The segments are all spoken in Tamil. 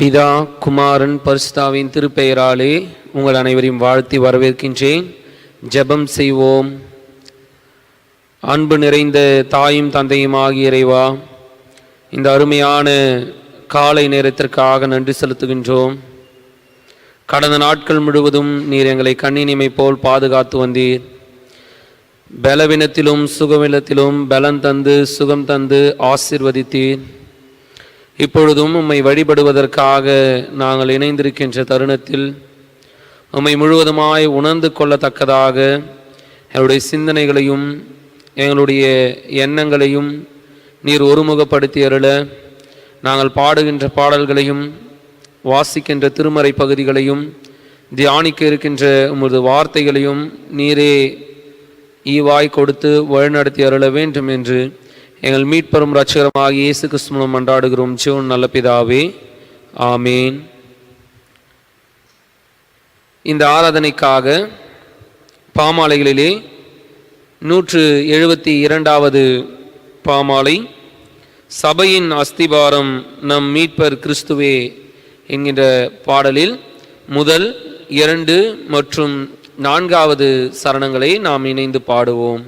பிதா, குமாரன், பரிசுத்தாவின் திருப்பெயராலே உங்கள் அனைவரையும் வாழ்த்தி வரவேற்கின்றேன். ஜெபம் செய்வோம். அன்பு நிறைந்த தாயும் தந்தையும் ஆகிய இறைவா, இந்த அருமையான காலை நேரத்திற்காக நன்றி செலுத்துகின்றோம். கடந்த நாட்கள் முழுவதும் நீர் எங்களை கண்ணினிமை போல் பாதுகாத்து வந்தீர். பலவீனத்திலும் சுகவீனத்திலும் பலன் தந்து சுகம் தந்து ஆசீர்வதித்தீர். இப்பொழுதும் உம்மை வழிபடுவதற்காக நாங்கள் இணைந்திருக்கின்ற தருணத்தில் உம்மை முழுவதுமாய் உணர்ந்து கொள்ளத்தக்கதாக எங்களுடைய சிந்தனைகளையும் எங்களுடைய எண்ணங்களையும் நீர் ஒருமுகப்படுத்தி அருள, நாங்கள் பாடுகின்ற பாடல்களையும் வாசிக்கின்ற திருமறை பகுதிகளையும் தியானிக்க இருக்கின்ற உமது வார்த்தைகளையும் நீரே ஈவாய் கொடுத்து வழிநடத்தி அருள வேண்டும் என்று எங்கள் மீட்பெரும் இரட்சகருமாகிய இயேசு கிறிஸ்து மூலம் மன்றாடுகிறோம் ஜீவன் நல்ல பிதாவே, ஆமேன். இந்த ஆராதனைக்காக பாமாலைகளிலே 172வது பாமாலை சபையின் அஸ்திபாரம் நம் மீட்பர் கிறிஸ்துவே என்கின்ற பாடலில் முதல் 2 மற்றும் 4வது சரணங்களை நாம் இணைந்து பாடுவோம்.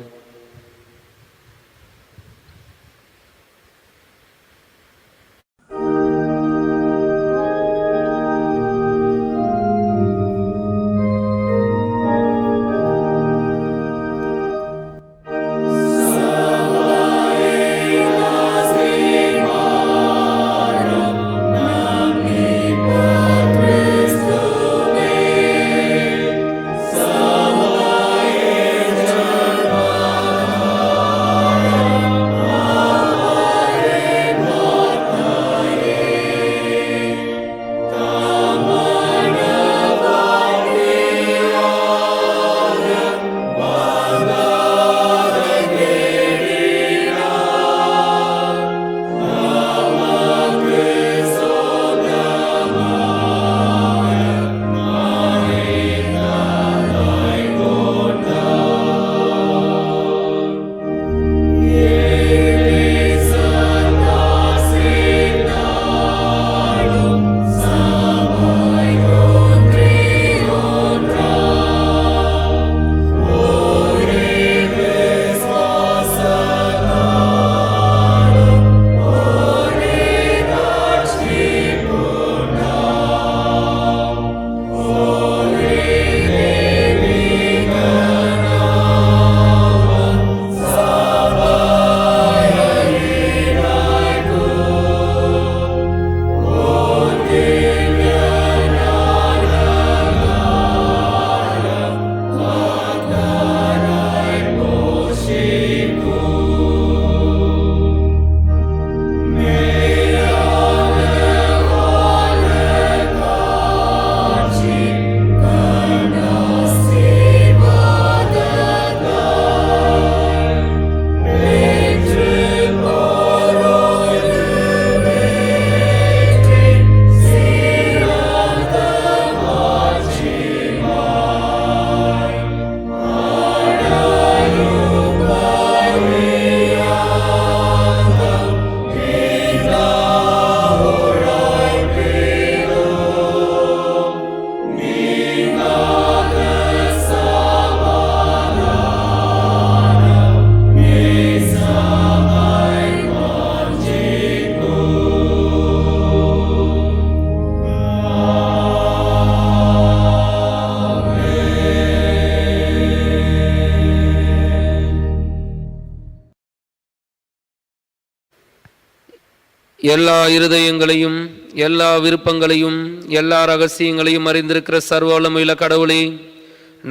எல்லா இருதயங்களையும் எல்லா விருப்பங்களையும் எல்லா ரகசியங்களையும் அறிந்திருக்கிற சர்வ வல்லமையுள்ள கடவுளே,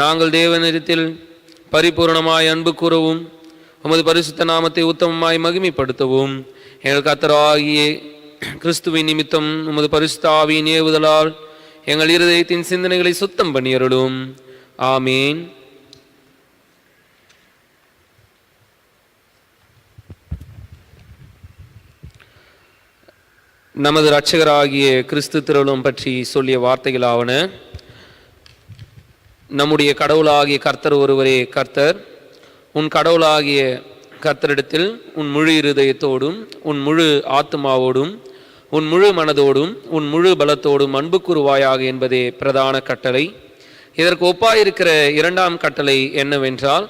நாங்கள் தேவனிடத்தில் பரிபூர்ணமாய் அன்பு கூறவும் உமது பரிசுத்த நாமத்தை உத்தமமாய் மகிமைப்படுத்தவும் எங்கள் கர்த்தராகிய கிறிஸ்துவின் நிமித்தம் உமது பரிசுத்த ஆவியின் ஏவுதலால் எங்கள் இருதயத்தின் சிந்தனைகளை சுத்தம் பண்ணி அருளும். ஆமீன். நமது இரட்சகராகிய கிறிஸ்து திருவுளம் பற்றி சொல்லிய வார்த்தைகளாவன: நம்முடைய கடவுளாகிய கர்த்தர் ஒருவரே கர்த்தர். உன் கடவுளாகிய கர்த்தரிடத்தில் உன் முழு இருதயத்தோடும் உன் முழு ஆத்மாவோடும் உன் முழு மனதோடும் உன் முழு பலத்தோடும் அன்பு கூறுவாயாக என்பதே பிரதான கட்டளை. இதற்கு ஒப்பாயிருக்கிற இரண்டாம் கட்டளை என்னவென்றால்,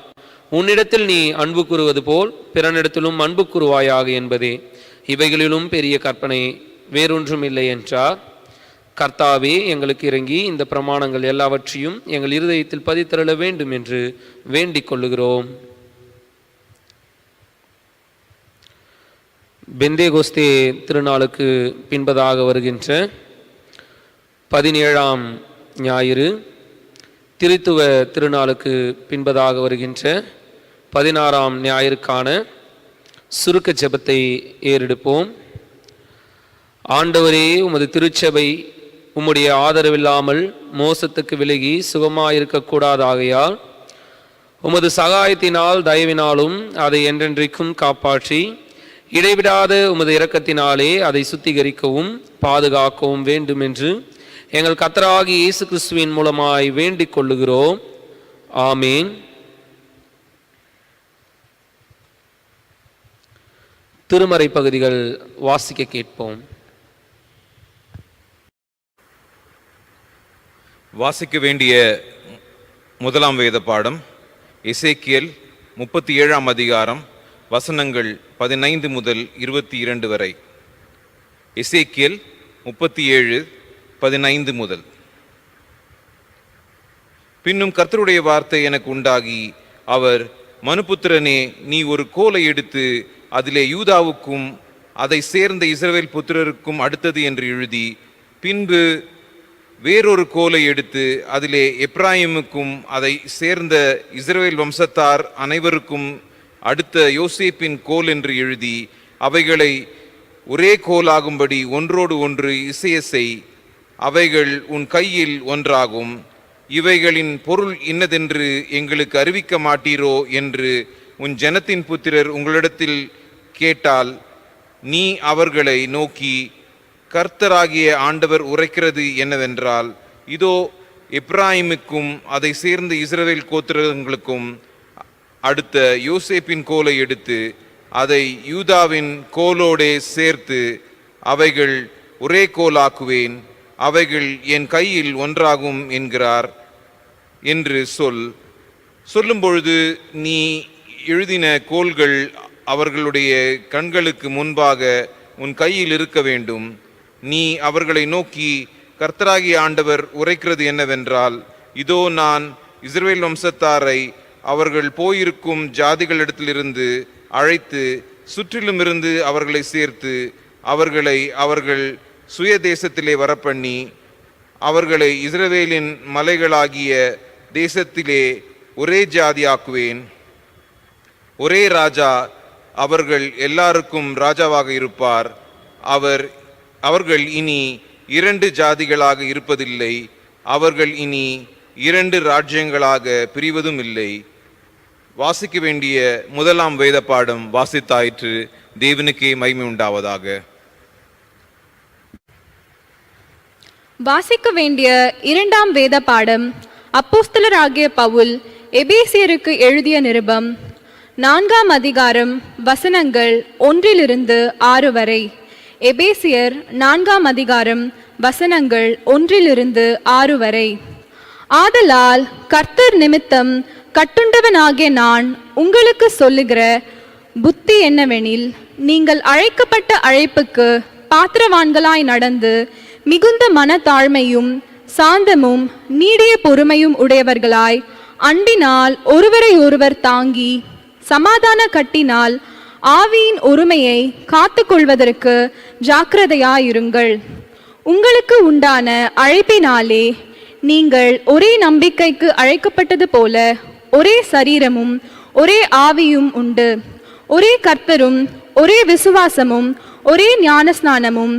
உன்னிடத்தில் நீ அன்பு கூறுவது போல் பிறனிடத்திலும் அன்பு கூறுவாயாக என்பதே. இவைகளிலும் பெரிய கற்பனை வேறொன்றும் இல்லை என்றார். கர்த்தாவே, எங்களுக்கு இறங்கி இந்த பிரமாணங்கள் எல்லாவற்றையும் எங்கள் இருதயத்தில் பதித்தருள வேண்டும் என்று வேண்டிக் கொள்ளுகிறோம். பெந்தேகோஸ்தே திருநாளுக்கு பின்பதாக வருகின்ற 17ஆம் ஞாயிறு, திருத்துவ திருநாளுக்கு பின்பதாக வருகின்ற 16ஆம் ஞாயிறுக்கான சுருக்க ஜெபத்தை ஏறெடுப்போம். ஆண்டவரே, உமது திருச்சபை உம்முடைய ஆதரவில்லாமல் மோசத்துக்கு விலகி சுகமாயிருக்கக்கூடாதாகையால் உமது சகாயத்தினால் தயவினாலும் அதை என்றென்றைக்கும் காப்பாற்றி இடைவிடாத உமது இரக்கத்தினாலே அதை சுத்திகரிக்கவும் பாதுகாக்கவும் வேண்டும் என்று எங்கள் கர்த்தராகிய இயேசு கிறிஸ்துவின் மூலமாய் வேண்டிக் கொள்ளுகிறோம். ஆமீன். திருமறை பகுதிகள் வாசிக்க கேட்போம். வாசிக்க வேண்டிய முதலாம் வேத பாடம் எசேக்கியேல் 37ஆம் அதிகாரம், வசனங்கள் 15 முதல் 22 வரை. எசேக்கியேல் 37:15 முதல். பின்னும் கர்த்தருடைய வார்த்தை எனக்கு உண்டாகி, அவர், மனுபுத்திரனே, நீ ஒரு கோலை எடுத்து அதிலே யூதாவுக்கும் அதை சேர்ந்த இஸ்ரவேல் புத்திரருக்கும் அடுத்தது என்று எழுதி, பின்பு வேறொரு கோலை எடுத்து அதிலே எப்ராயிமுக்கும் அதை சேர்ந்த இஸ்ரவேல் வம்சத்தார் அனைவருக்கும் அடுத்த யோசேப்பின் கோல் என்று எழுதி, அவைகளை ஒரே கோலாகும்படி ஒன்றோடு ஒன்று இசைய செய். அவைகள் உன் கையில் ஒன்றாகும். இவைகளின் பொருள் இன்னதென்று எங்களுக்கு அறிவிக்க மாட்டீரோ என்று உன் ஜனத்தின் புத்திரர் உங்களிடத்தில் கேட்டால், நீ அவர்களை நோக்கி, கர்த்தராகிய ஆண்டவர் உரைக்கிறது என்னவென்றால், இதோ, எப்ராயிமுக்கும் அதை சேர்ந்த இஸ்ரவேல் கோத்திரங்களுக்கும் அடுத்த யோசேப்பின் கோலை எடுத்து அதை யூதாவின் கோலோடே சேர்த்து அவைகள் ஒரே கோலாக்குவேன். அவைகள் என் கையில் ஒன்றாகும் என்கிறார் என்று சொல்லும்பொழுது, நீ எழுதின கோல்கள் அவர்களுடைய கண்களுக்கு முன்பாக உன் கையில் இருக்க வேண்டும். நீ அவர்களை நோக்கி, கர்த்தராகிய ஆண்டவர் உரைக்கிறது என்னவென்றால், இதோ, நான் இஸ்ரவேல் வம்சத்தாரை அவர்கள் போயிருக்கும் ஜாதிகளிடத்திலிருந்து அழைத்து சுற்றிலும் இருந்து அவர்களை சேர்த்து அவர்களை அவர்கள் சுய தேசத்திலே வரப்பண்ணி அவர்களை இஸ்ரவேலின் மலைகளாகிய தேசத்திலே ஒரே ஜாதியாக்குவேன். ஒரே ராஜா அவர்கள் எல்லாருக்கும் ராஜாவாக இருப்பார். அவர்கள் இனி 2 ஜாதிகளாக இருப்பதில்லை. அவர்கள் இனி 2 ராஜ்யங்களாக பிரிவதும் இல்லை. வாசிக்க வேண்டிய முதலாம் வேத பாடம் வாசித்தாயிற்று. தேவனுக்கே மகிமை உண்டாவதாக. வாசிக்க வேண்டிய இரண்டாம் வேத பாடம் அப்போஸ்தலராகிய பவுல் எபேசியருக்கு எழுதிய நிருபம் 4ஆம் அதிகாரம், வசனங்கள் 1-6 வரை. எபேசியர் 4ஆம் அதிகாரம், வசனங்கள் 1-6 வரை. ஆதலால் கர்த்தர் நிமித்தம் கட்டுண்டவனாகிய நான் உங்களுக்கு சொல்லுகிற புத்தி என்னவெனில், நீங்கள் அழைக்கப்பட்ட அழைப்புக்கு பாத்திரவான்களாய் நடந்து மிகுந்த மனத்தாழ்மையும் சாந்தமும் நீடிய பொறுமையும் உடையவர்களாய் அன்பினால் ஒருவரை ஒருவர் தாங்கி சமாதான கட்டினால் ஆவியின் ஒருமையை காத்து கொள்வதற்கு ஜாக்கிரதையாயிருங்கள். உங்களுக்கு உண்டான அழைப்பினாலே நீங்கள் ஒரே நம்பிக்கைக்கு அழைக்கப்பட்டது போல ஒரே சரீரமும் ஒரே ஆவியும் உண்டு. ஒரே கர்த்தரும் ஒரே விசுவாசமும் ஒரே ஞானஸ்நானமும்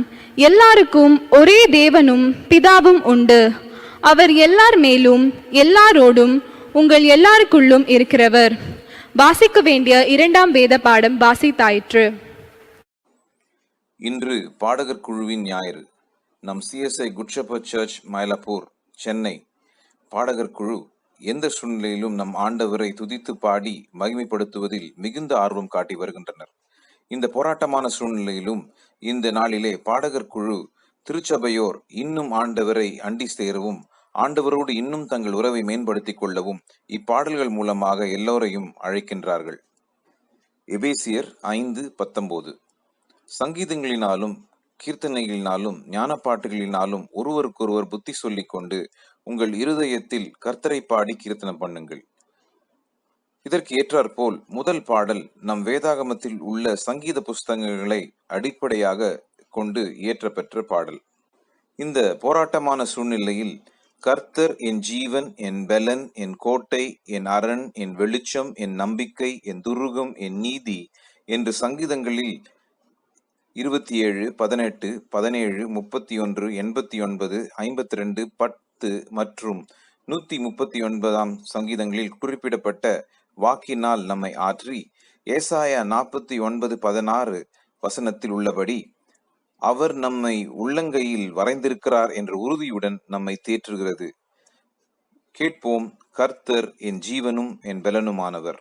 எல்லாருக்கும் ஒரே தேவனும் பிதாவும் உண்டு. அவர் எல்லார் மேலும் எல்லாரோடும் உங்கள் எல்லாருக்குள்ளும் இருக்கிறவர். வாசிக்க வேண்டிய இரண்டாம் வேத பாடம் வாசித்தாயிற்று. இன்று பாடகர் குழுவின் ஞாயிறு. நம் CSI good shepherd church, Mylapore, Chennai பாடகர் குழு எந்த சூழ்நிலையிலும் நம் ஆண்டவரை துதித்து பாடி மகிமைப்படுத்துவதில் மிகுந்த ஆர்வம் காட்டி வருகின்றனர். இந்த போராட்டமான சூழ்நிலையிலும் இந்த நாளிலே பாடகர் குழு திருச்சபையோர் இன்னும் ஆண்டவரை அண்டி சேரவும், ஆண்டவரோடு இன்னும் தங்கள் உறவை மேம்படுத்திக் கொள்ளவும் இப்பாடல்கள் மூலமாக எல்லோரையும் அழைக்கின்றார்கள். எபேசியர் 5:19. சங்கீதங்களினாலும் கீர்த்தனைகளினாலும் ஞானப்பாட்டுகளினாலும் ஒருவருக்கொருவர் புத்தி சொல்லிக் கொண்டு உங்கள் இருதயத்தில் கர்த்தரை பாடி கீர்த்தனம் பண்ணுங்கள். இதற்கு ஏற்றாற்போல் முதல் பாடல் நம் வேதாகமத்தில் உள்ள சங்கீத புஸ்தகங்களை அடிப்படையாக கொண்டு இயற்றப்பெற்ற பாடல். இந்த போராட்டமான சூழ்நிலையில் கர்த்தர் என் ஜீவன், என் பெலன், என் கோட்டை, என் அரண், என் வெளிச்சம், என் நம்பிக்கை, என் துருகம், என் நீதி என்று சங்கீதங்களில் 27, 18, 17, 31, 89, 52, 10 மற்றும் 139 சங்கீதங்களில் குறிப்பிடப்பட்ட வாக்கினால் நம்மை ஆற்றி ஏசாயா 49:16 வசனத்தில் உள்ளபடி அவர் நம்மை உள்ளங்கையில் வரைந்திருக்கிறார் என்ற உறுதியுடன் நம்மை தேற்றுகிறது. கேட்போம். கர்த்தர் என் ஜீவனும் என் பெலனுமானவர்.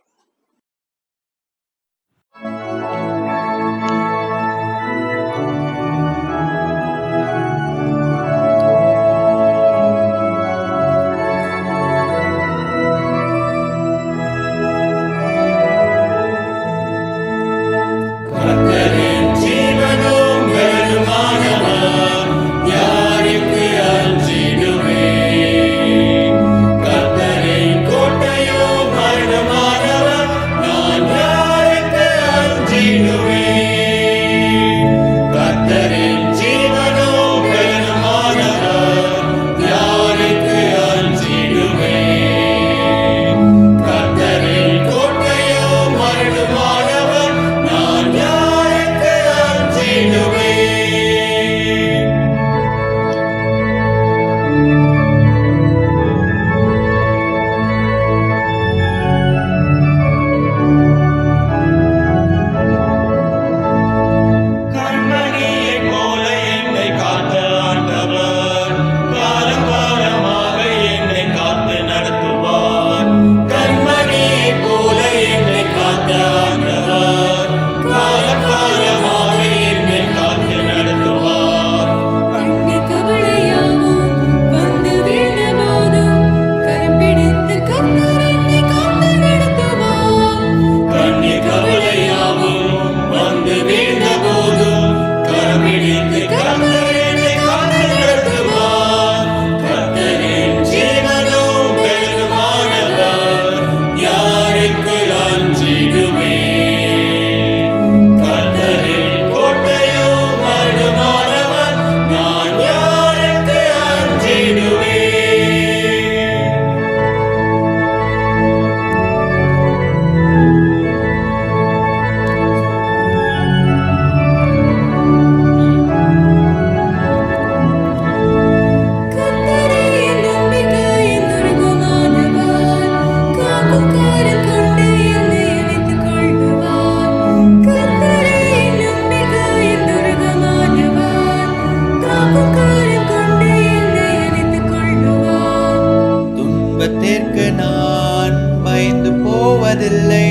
துன்பத்திற்கு நான் பயந்து போவதில்லை,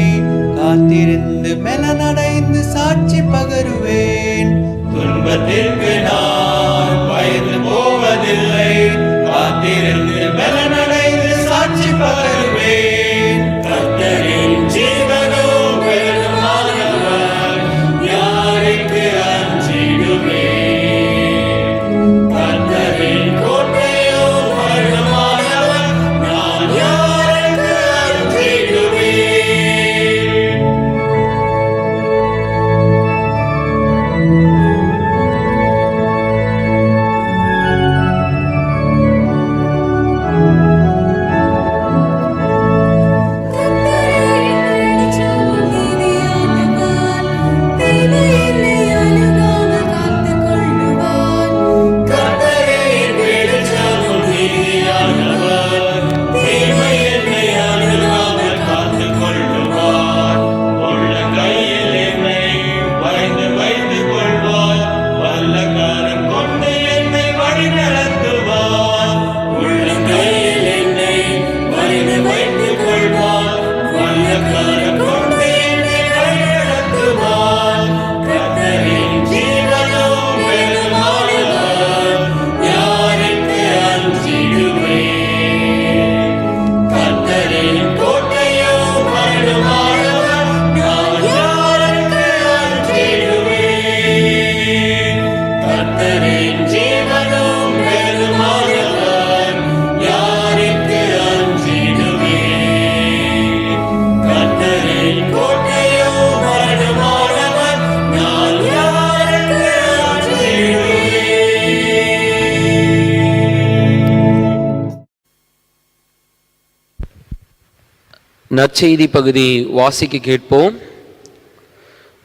காத்திருந்து மெலனடைந்து சாட்சி பகருவேன். துன்பத்திற்கு நான் பயந்து போவதில்லை, காத்திருந்து மெலனடைந்து சாட்சி பகருவேன். கர்த்தரின் ஜீவனும் பெலனுமானவர், யாருக்கு அஞ்சிடுவேன்? கர்த்தரின் கோட்டையும் அரணானவர், நான் யாருக்கு அஞ்சிடுவேன்? நற்செய்தி பகுதி வாசிக்க கேட்போம்.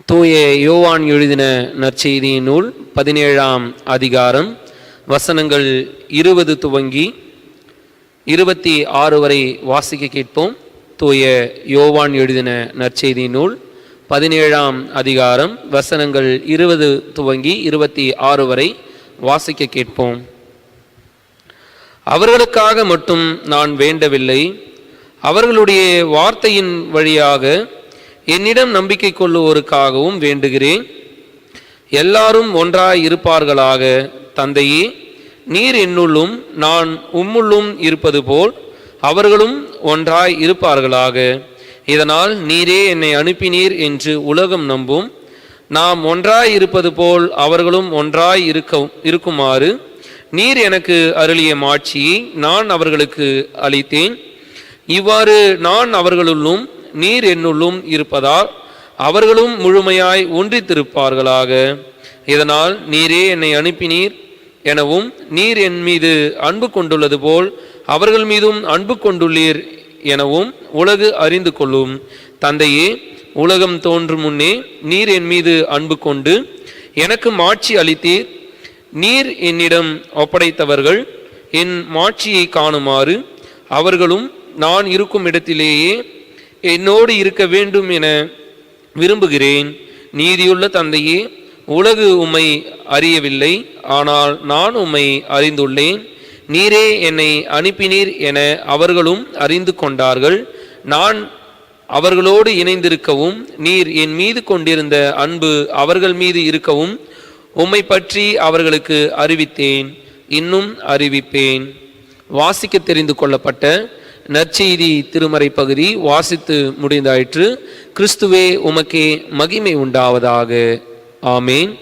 தூய யோவான் எழுதின நற்செய்தியின் நூல் 17ஆம் அதிகாரம் வசனங்கள் 20 துவங்கி 26 வரை வாசிக்க கேட்போம். தூய யோவான் எழுதின நற்செய்தியின் நூல் 17ஆம் அதிகாரம் வசனங்கள் 20 துவங்கி 26 வரை வாசிக்க கேட்போம். அவர்களுக்காக மட்டும் நான் வேண்டவில்லை, அவர்களுடைய வார்த்தையின் வழியாக என்னிடம் நம்பிக்கை கொள்ளுவோருக்காகவும் வேண்டுகிறேன். எல்லாரும் ஒன்றாய் இருப்பார்களாக. தந்தையே, நீர் என்னுள்ளும் நான் உம்முள்ளும் இருப்பது போல் அவர்களும் ஒன்றாய் இருப்பார்களாக. இதனால் நீரே என்னை அனுப்பினீர் என்று உலகம் நம்பும். நாம் ஒன்றாய் இருப்பது போல் அவர்களும் ஒன்றாய் இருக்குமாறு நீர் எனக்கு அருளிய மாட்சியை நான் அவர்களுக்கு அளித்தேன். இவ்வாறு நான் அவர்களுள்ளும் நீர் என்னுள்ளும் இருப்பதால் அவர்களும் முழுமையாய் ஒன்றித்திருப்பார்களாக. இதனால் நீரே என்னை அனுப்பினீர் எனவும் நீர் என் மீது அன்பு கொண்டுள்ளது போல் அவர்கள் மீதும் அன்பு கொண்டுள்ளீர் எனவும் உலகு அறிந்து கொள்ளும். தந்தையே, உலகம் தோன்றும் முன்னே நீர் என் மீது அன்பு கொண்டு எனக்கு மாட்சி அளித்தீர். நீர் என்னிடம் ஒப்படைத்தவர்கள் என் மாட்சியை காணுமாறு அவர்களும் நான் இருக்கும் இடத்திலேயே என்னோடு இருக்க வேண்டும் என விரும்புகிறேன். நீதியுள்ள தந்தையே, உலகு உம்மை அறியவில்லை, ஆனால் நான் உம்மை அறிந்துள்ளேன். நீரே என்னை அனுப்பினீர் என அவர்களும் அறிந்து கொண்டார்கள். நான் அவர்களோடு இணைந்திருக்கவும் நீர் என் மீது கொண்டிருந்த அன்பு அவர்கள் மீது இருக்கவும் உம்மை பற்றி அவர்களுக்கு அறிவித்தேன், இன்னும் அறிவிப்பேன். வாசிக்க தெரிந்து கொள்ளப்பட்ட நற்செய்தி திருமறை பகுதி வாசித்து முடிந்தாயிற்று. கிறிஸ்துவே உமக்கே மகிமை உண்டாவதாக. ஆமேன்.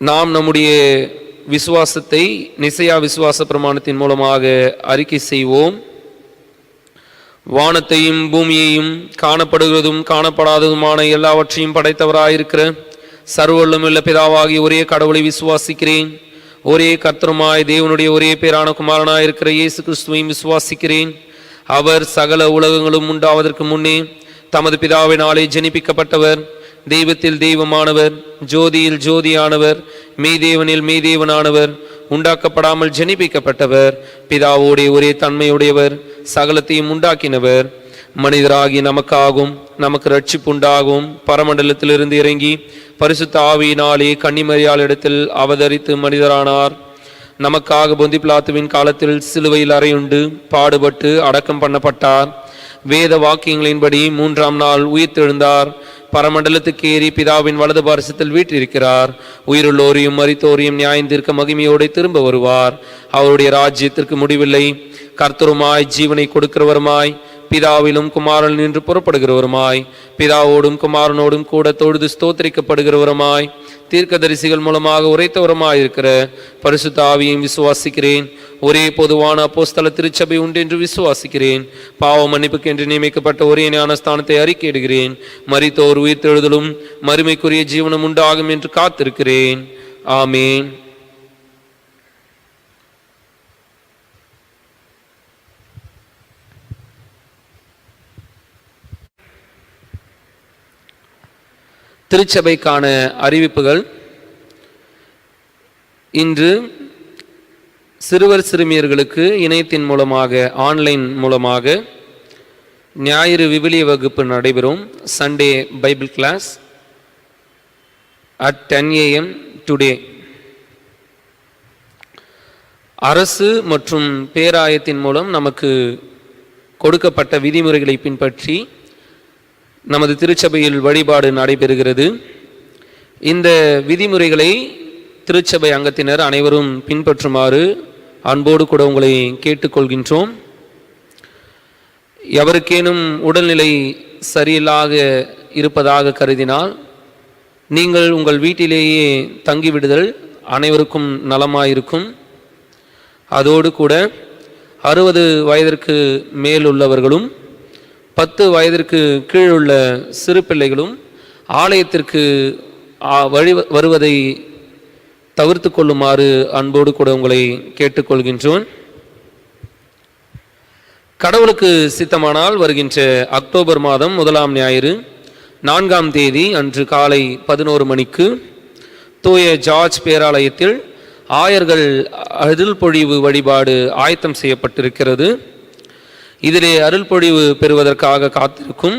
நாம் நம்முடைய விசுவாசத்தை நிசையா விசுவாச பிரமாணத்தின் மூலமாக அறிக்கை செய்வோம். வானத்தையும் பூமியையும் காணப்படுகிறதும் காணப்படாததுமான எல்லாவற்றையும் படைத்தவராயிருக்கிற சர்வவல்லமையுள்ள பிதாவாகிய ஒரே கடவுளை விசுவாசிக்கிறேன். ஒரே கர்த்தருமாய் தேவனுடைய ஒரே பேரான குமாரனாயிருக்கிற இயேசு கிறிஸ்துவையும் விசுவாசிக்கிறேன். அவர் சகல உலகங்களும் உண்டாவதற்கு முன்னே தமது பிதாவினாலே ஜனிப்பிக்கப்பட்டவர். தெய்வத்தில் தெய்வமானவர், ஜோதியில் ஜோதியானவர், மெய்தேவனில் மெய்தேவனானவர், உண்டாக்கப்படாமல் ஜனிப்பிக்கப்பட்டவர், பிதாவோடைய ஒரே தன்மையுடையவர், சகலத்தையும் உண்டாக்கினவர். மனிதராகி நமக்காகும் நமக்கு ரட்சிப்புண்டாகும் பரமண்டலத்திலிருந்து இறங்கி பரிசுத்த ஆவியினாலே கன்னிமரியாள் இடத்தில் அவதரித்து மனிதரானார். நமக்காக பொந்தி பிலாத்துவின் காலத்தில் சிலுவையில் அறையுண்டு பாடுபட்டு அடக்கம் பண்ணப்பட்டார். வேத வாக்கியங்களின்படி 3ஆம் நாள் உயிர்த்தெழுந்தார். பரமண்டலத்துக்கு ஏறி பிதாவின் வலது பாரிசத்தில் வீற்றிருக்கிறார். உயிருள்ளோரையும் மரித்தோரையும் நியாயந்திருக்க மகிமையோடு திரும்ப வருவார். அவருடைய ராஜ்யத்திற்கு முடிவில்லை. கர்த்தருமாய் ஜீவனை கொடுக்கிறவருமாய் பிதாவிலும் குமாரன் நின்று புறப்படுகிறவருமாய் பிதாவோடும் குமாரனோடும் கூட தொழுது ஸ்தோத்திரிக்கப்படுகிறவருமாய் தீர்க்கதரிசிகள் மூலமாக உரைத்தவருமாய் இருக்கிற பரிசுத்த ஆவியையும் விசுவாசிக்கிறேன். ஒரே பொதுவான அப்போஸ்தல திருச்சபை உண்டு என்று விசுவாசிக்கிறேன். பாவ மன்னிப்புக்கு என்று நியமிக்கப்பட்ட ஒரே ஞானஸ்தானத்தை அறிக்கையிடுகிறேன். மரித்தோர் உயிர்த்தெழுதலும் மறுமைக்குரிய ஜீவனம் உண்டாகும் என்று காத்திருக்கிறேன். ஆமேன். திருச்சபைக்கான அறிவிப்புகள். இன்று சிறுவர் சிறுமியர்களுக்கு இணையத்தின் மூலமாக ஆன்லைன் மூலமாக ஞாயிறு விவிலிய வகுப்பு நடைபெறும். Sunday Bible class at 10 AM today. அரசு மற்றும் பேராயத்தின் மூலம் நமக்கு கொடுக்கப்பட்ட விதிமுறைகளை பின்பற்றி நமது திருச்சபையில் வழிபாடு நடைபெறுகிறது. இந்த விதிமுறைகளை திருச்சபை அங்கத்தினர் அனைவரும் பின்பற்றுமாறு அன்போடு கூட உங்களை கேட்டுக்கொள்கின்றோம். எவருக்கேனும் உடல்நிலை சரியில்லாக இருப்பதாக கருதினால் நீங்கள் உங்கள் வீட்டிலேயே தங்கிவிடுதல் அனைவருக்கும் நலமாயிருக்கும். அதோடு கூட 60 வயதிற்கு மேலுள்ளவர்களும் 10 வயதிற்கு கீழுள்ள சிறு பிள்ளைகளும் ஆலயத்திற்கு வருவதை தவிர்த்து கொள்ளுமாறு அன்போடு கூட உங்களை கேட்டுக்கொள்கின்றோம். கடவுளுக்கு சித்தமானால் வருகின்ற அக்டோபர் மாதம் 1ஆம் ஞாயிறு 4ஆம் தேதி அன்று காலை 11 மணிக்கு தூய ஜார்ஜ் பேராலயத்தில் ஆயர்கள் அருள் பொழிவு வழிபாடு ஆயத்தம் செய்யப்பட்டிருக்கிறது. இதிலே அருள் பொழிவு பெறுவதற்காக காத்திருக்கும்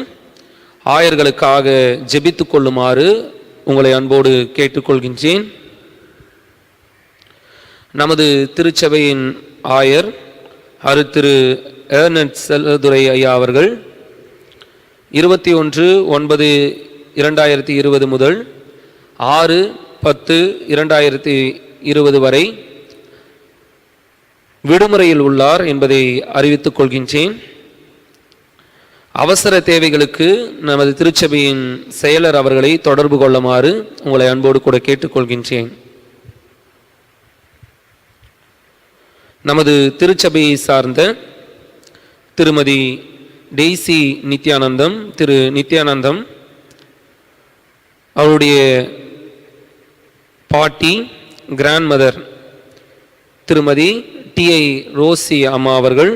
ஆயர்களுக்காக ஜெபித்து கொள்ளுமாறு உங்களை அன்போடு கேட்டுக்கொள்கின்றேன். நமது திருச்சபையின் ஆயர் திரு ஏர்னட் செல்லதுரை ஐயா அவர்கள் 21/9/2020 முதல் 6/10/2020 வரை விடுமுறையில் உள்ளார் என்பதை அறிவித்துக் கொள்கின்றேன். அவசர தேவைகளுக்கு நமது திருச்சபையின் செயலர் அவர்களை தொடர்பு கொள்ளுமாறு உங்களை அன்போடு கூட கேட்டுக்கொள்கின்றேன். நமது திருச்சபையை சார்ந்த திருமதி டெய்சி நித்யானந்தம், திரு நித்யானந்தம் அவருடைய பாட்டி கிராண்ட் மதர் திருமதி டிஐ ரோசி அம்மா அவர்கள்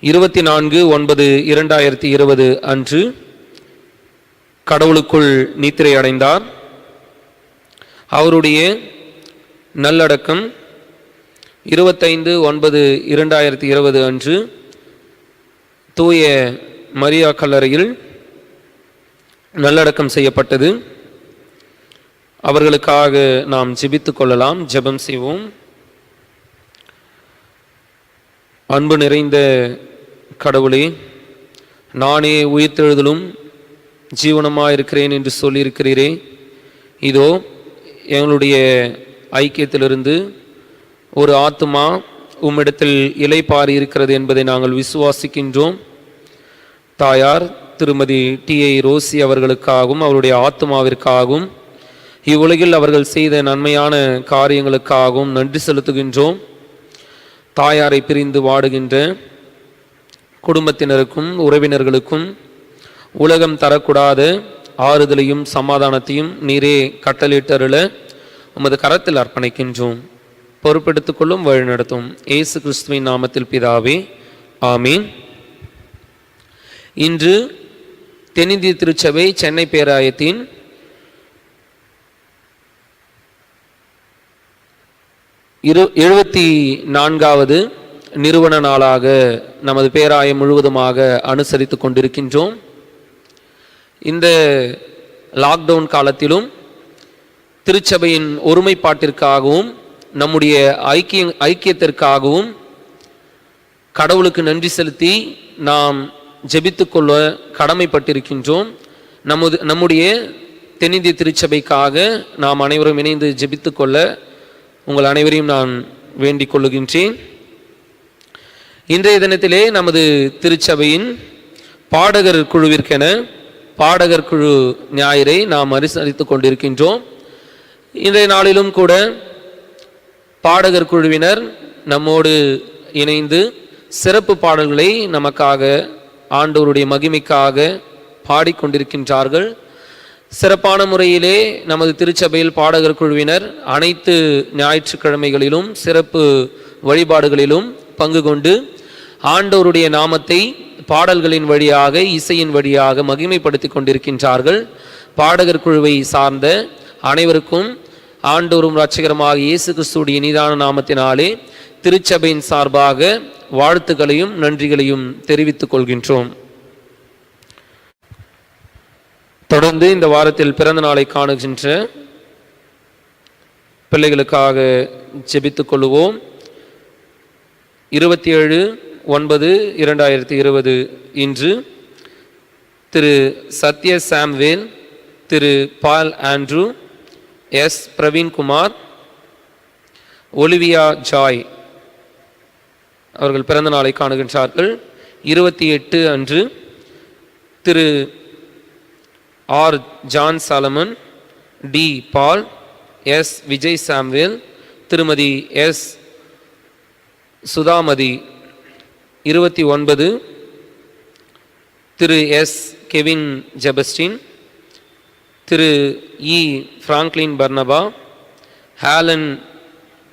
24/9/2020 அன்று கடவுளுக்குள் நித்திரை அடைந்தார். அவருடைய நல்லடக்கம் 25/9/2020 அன்று தூய மரியா கல்லறையில் நல்லடக்கம் செய்யப்பட்டது. அவர்களுக்காக நாம் ஜெபித்துக் கொள்ளலாம். ஜெபம் செய்வோம். அன்பு நிறைந்த கடவுளே, நானே உயிர்த்தெழுதலும் ஜீவனமாயிருக்கிறேன் என்று சொல்லியிருக்கிறீரே. இதோ எங்களுடைய ஐக்கியத்திலிருந்து ஒரு ஆத்துமா உம்மிடத்தில் இலைப்பாரி இருக்கிறது என்பதை நாங்கள் விசுவாசிக்கின்றோம். தாயார் திருமதி டிஐ ரோசி அவர்களுக்காகவும் அவருடைய ஆத்துமாவிற்காகவும் இவ்வுலகில் அவர்கள் செய்த நன்மையான காரியங்களுக்காகவும் நன்றி செலுத்துகின்றோம். தாயாரை பிரிந்து வாடுகின்ற குடும்பத்தினருக்கும் உறவினர்களுக்கும் உலகம் தரக்கூடாத ஆறுதலையும் சமாதானத்தையும் நீரே கட்டளையிட்டருள உமது கரத்தில் அர்ப்பணிக்கின்றோம். பொறுப்பெடுத்துக் கொள்ளும் வழிநடத்தும் இயேசு கிறிஸ்துவின் நாமத்தில் பிதாவே, ஆமீன். இன்று தென்னிந்திய திருச்சபை சென்னை பேராயத்தின் 74வது நிறுவன நாளாக நமது பேராயம் முழுவதுமாக அனுசரித்து கொண்டிருக்கின்றோம். இந்த லாக்டவுன் காலத்திலும் திருச்சபையின் ஒருமைப்பாட்டிற்காகவும் நம்முடைய ஐக்கியத்திற்காகவும் கடவுளுக்கு நன்றி செலுத்தி நாம் ஜெபித்து கொள்ள கடமைப்பட்டிருக்கின்றோம். நம்முடைய தென்னிந்திய திருச்சபைக்காக நாம் அனைவரும் இணைந்து ஜெபித்து கொள்ள உங்கள் அனைவரையும் நான் வேண்டிக் கொள்ளுகின்றேன். இன்றைய தினத்திலே நமது திருச்சபையின் பாடகர் குழுவிற்கென பாடகர் குழு ஞாயிறை நாம் அனுசரித்துக் கொண்டிருக்கின்றோம். இன்றைய நாளிலும் கூட பாடகர் குழுவினர் நம்மோடு இணைந்து சிறப்பு பாடல்களை நமக்காக ஆண்டவருடைய மகிமைக்காக பாடிக்கொண்டிருக்கின்றார்கள். சிறப்பான முறையிலே நமது திருச்சபையில் பாடகர் குழுவினர் அனைத்து ஞாயிற்றுக்கிழமைகளிலும் சிறப்பு வழிபாடுகளிலும் பங்கு கொண்டு ஆண்டவருடைய நாமத்தை பாடல்களின் வழியாக இசையின் வழியாக மகிமைப்படுத்தி கொண்டிருக்கின்றார்கள். பாடகர் குழுவை சார்ந்த அனைவருக்கும் ஆண்டவரும் இரட்சகருமாக இயேசு கிறிஸ்துவுடைய இனிதான நாமத்தினாலே திருச்சபையின் சார்பாக வாழ்த்துக்களையும் நன்றிகளையும் தெரிவித்துக் கொள்கின்றோம். தொடர்ந்து இந்த வாரத்தில் பிறந்த நாளை காணுகின்ற பிள்ளைகளுக்காக ஜெபித்துக் கொள்வோம். 27/9/2020 இன்று Thiru Sathya Samuel, Thiru Paul Andrew, S Praveenkumar, Olivia Joy அவர்கள் பிறந்த நாளை காணுகின்றார்கள். 28 அன்று Thiru R John Solomon, D Paul, S Vijay Samuel, Thirumathi S Sudhamathi. 29 Thiru S Kevin Jebastin, Thiru E Franklin Barnaba, ஹாலன்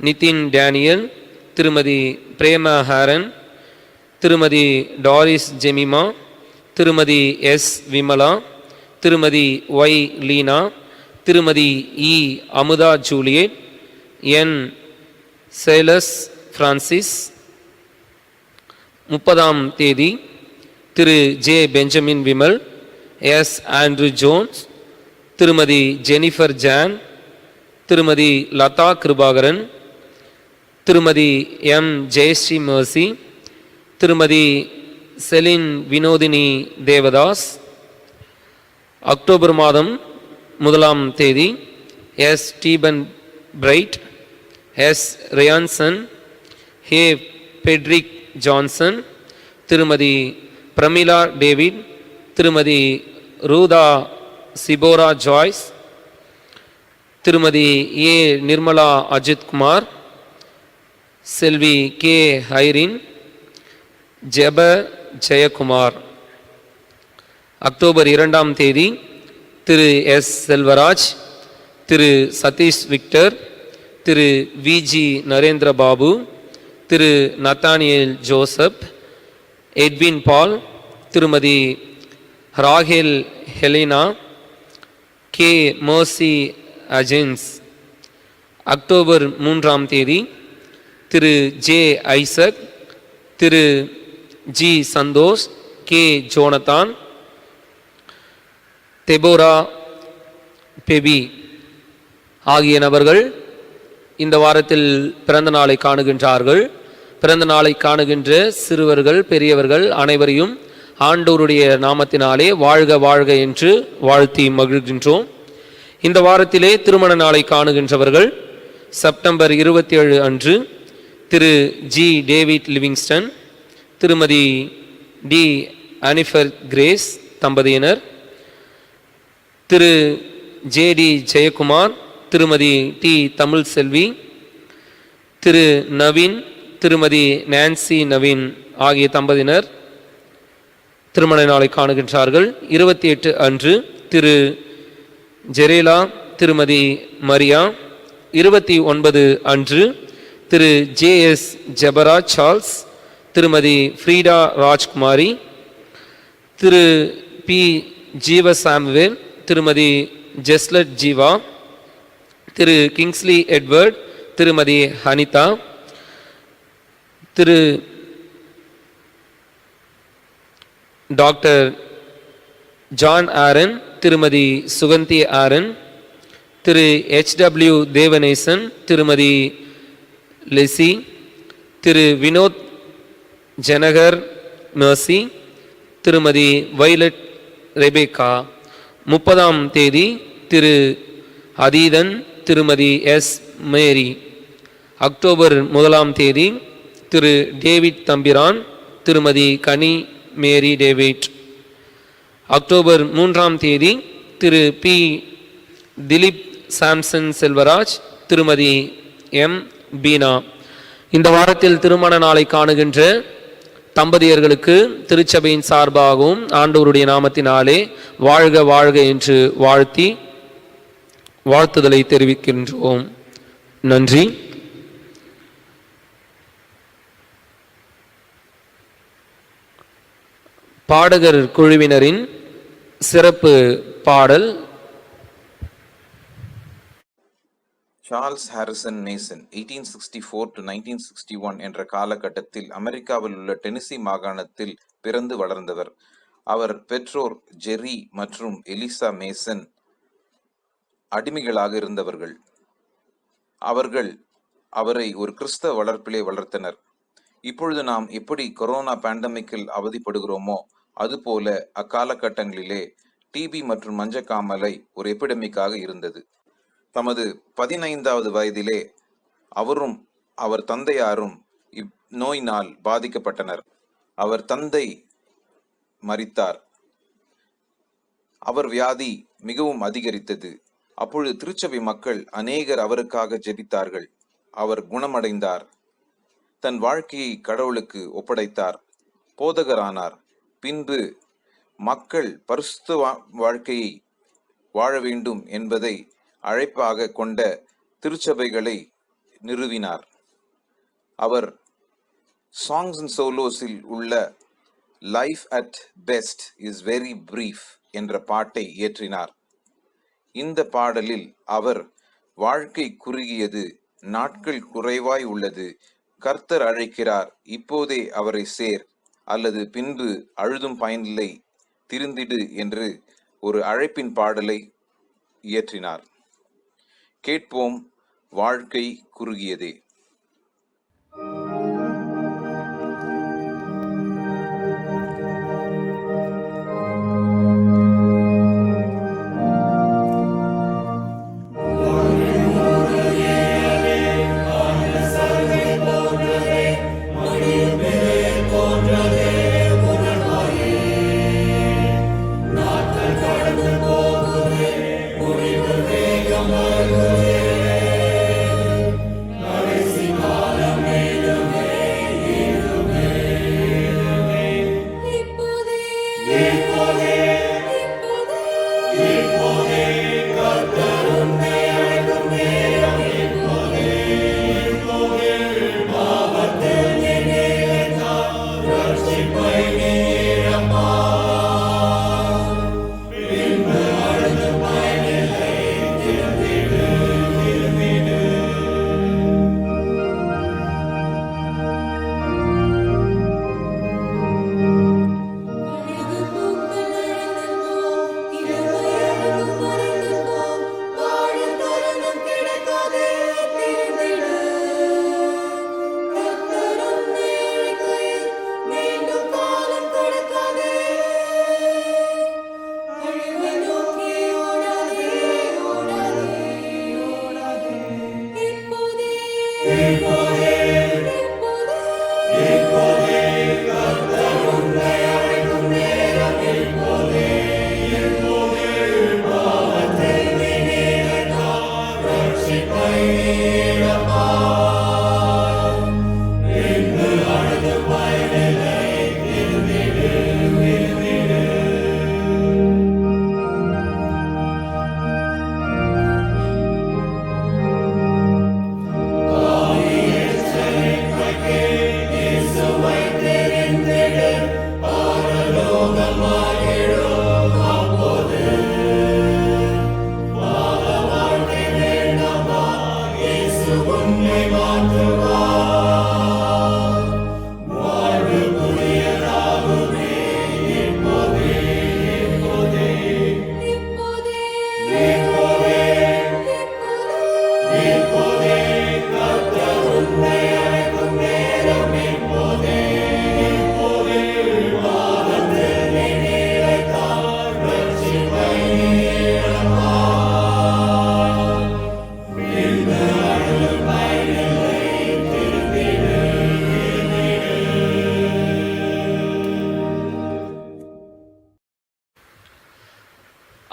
நிதின் டேனியல், திருமதி பிரேமா ஹாரன், Thirumathi Doris Jemima, Thirumathi S Vimala, Thirumathi Y Leena, Thirumathi E Amutha Juliet, N சேலஸ் பிரான்சிஸ். 30ஆம் தேதி Thiru J Benjamin Vimal, S Andrew Jones, திருமதி ஜெனிஃபர் ஜான், திருமதி லதா கிருபாகரன், திருமதி எம் ஜெயஸ்ரீ மர்சி, திருமதி செலின் வினோதினி தேவதாஸ். அக்டோபர் மாதம் 1ஆம் தேதி எஸ் ஸ்டீபன் பிரைட், எஸ் ரியான்சன், ஹே Patrick Johnson, Thirumathi Pramila David, Thirumathi ரூதா Zipporah Joyce, Thirumathi A Nirmala Ajithkumar, Selvi K ஹைரின், ஜெப ஜெயக்குமார். அக்டோபர் 2ஆம் தேதி Thiru S Selvaraj, Thiru Sathish Victor, Thiru Viji Narendra Babu, Thiru Nathaniel Joseph, Edwin Paul, Thirumathi Rachel Helena, K மோசி அஜென்ஸ். அக்டோபர் 3ஆம் தேதி Thiru J Isaac, Thiru G Santhosh, K Jonathan, Deborah பெபி ஆகிய நபர்கள் இந்த வாரத்தில் பிறந்த நாளை காணுகின்றார்கள். பிறந்த நாளை காணுகின்ற சிறுவர்கள் பெரியவர்கள் அனைவரையும் ஆண்டவருடைய நாமத்தினாலே வாழ்க வாழ்க என்று வாழ்த்தி மகிழ்கின்றோம். இந்த வாரத்திலே திருமண நாளை காணுகின்றவர்கள் செப்டம்பர் 27 அன்று திரு ஜி டேவிட் லிவிங்ஸ்டன், திருமதி டி அனிஃபர் கிரேஸ் தம்பதியினர், திரு ஜே டி ஜெயக்குமார், திருமதி டி தமிழ் செல்வி, திரு நவீன், திருமதி நான்சி நவீன் ஆகிய தம்பதியினர் திருமண நாளை காணுகின்றார்கள். 28 அன்று திரு ஜெரேலா, திருமதி மரியா. 29 அன்று திரு ஜே எஸ் ஜபரா சார்ல்ஸ், திருமதி ஃப்ரீடா ராஜ்குமாரி, திரு பி ஜீவ சாம்வேல், திருமதி ஜெஸ்லட் ஜீவா, திரு கிங்ஸ்லி எட்வர்ட், திருமதி ஹனிதா, திரு டாக்டர் ஜான் ஆரன், திருமதி சுகந்தி ஆரன், திரு HW தேவநேசன், திருமதி லெசி, திரு வினோத் ஜனகர் மர்சி, திருமதி வைலட் ரெபேக்கா. 30ஆம் தேதி திரு அதீதன், திருமதி எஸ் மேரி. அக்டோபர் 1ஆம் தேதி திரு டேவிட் தம்பிரான், திருமதி கனி மேரி டேவிட். அக்டோபர் 3ஆம் தேதி திரு பி திலீப் சாம்சன் செல்வராஜ், திருமதி எம் பீனா. இந்த வாரத்தில் திருமண நாளை காணுகின்ற தம்பதியர்களுக்கு திருச்சபையின் சார்பாகவும் ஆண்டவருடைய நாமத்தினாலே வாழ்க வாழ்க என்று வாழ்த்தி வாழ்த்துதலை தெரிவிக்கின்றோம். நன்றி. பாடகர் குழுவினரின் சிறப்பு பாடல். சார்ல்ஸ் ஹாரிசன் மேசன் 1864 to 1961 என்ற காலகட்டத்தில் அமெரிக்காவில் உள்ள டெனிசி மாகாணத்தில் பிறந்து வளர்ந்தவர். அவர் பெற்றோர் ஜெர்ரி மற்றும் எலிசா மேசன் அடிமைகளாக இருந்தவர்கள். அவர்கள் அவரை ஒரு கிறிஸ்தவ வளர்ப்பிலே வளர்த்தனர். இப்பொழுது நாம் எப்படி கொரோனா பேண்டமிக்கில் அவதிப்படுகிறோமோ அதுபோல அக்காலகட்டங்களிலே டிபி மற்றும் மஞ்சக்காமலை ஒரு எபிடமிக்காக இருந்தது. தமது 15வது வயதிலே அவரும் அவர் தந்தையாரும் இந்நோயினால் பாதிக்கப்பட்டனர். அவர் தந்தை மரித்தார். அவர் வியாதி மிகவும் அதிகரித்தது. அப்பொழுது திருச்சபை மக்கள் அநேகர் அவருக்காக ஜெபித்தார்கள். அவர் குணமடைந்தார். தன் வாழ்க்கையை கடவுளுக்கு ஒப்படைத்தார். போதகரானார். பின்பு மக்கள் பரிசுத்த வாழ்க்கையை வாழ வேண்டும் என்பதை அழைப்பாக கொண்ட திருச்சபைகளை நிறுவினார். அவர் சாங்ஸ் அண்ட் சோலோஸில் உள்ள life at best is very brief என்ற பாட்டை இயற்றினார். இந்த பாடலில் அவர் வாழ்க்கை குறுகியது, நாட்கள் குறைவாய் உள்ளது, கர்த்தர் அழைக்கிறார், இப்போதே அவரை சேர், அல்லது பின்பு அழுதும் பயனில்லை, திருந்திடு என்று ஒரு அழைப்பின் பாடலை இயற்றினார். கேட்போம், வாழ்க்கை குறுகியதே.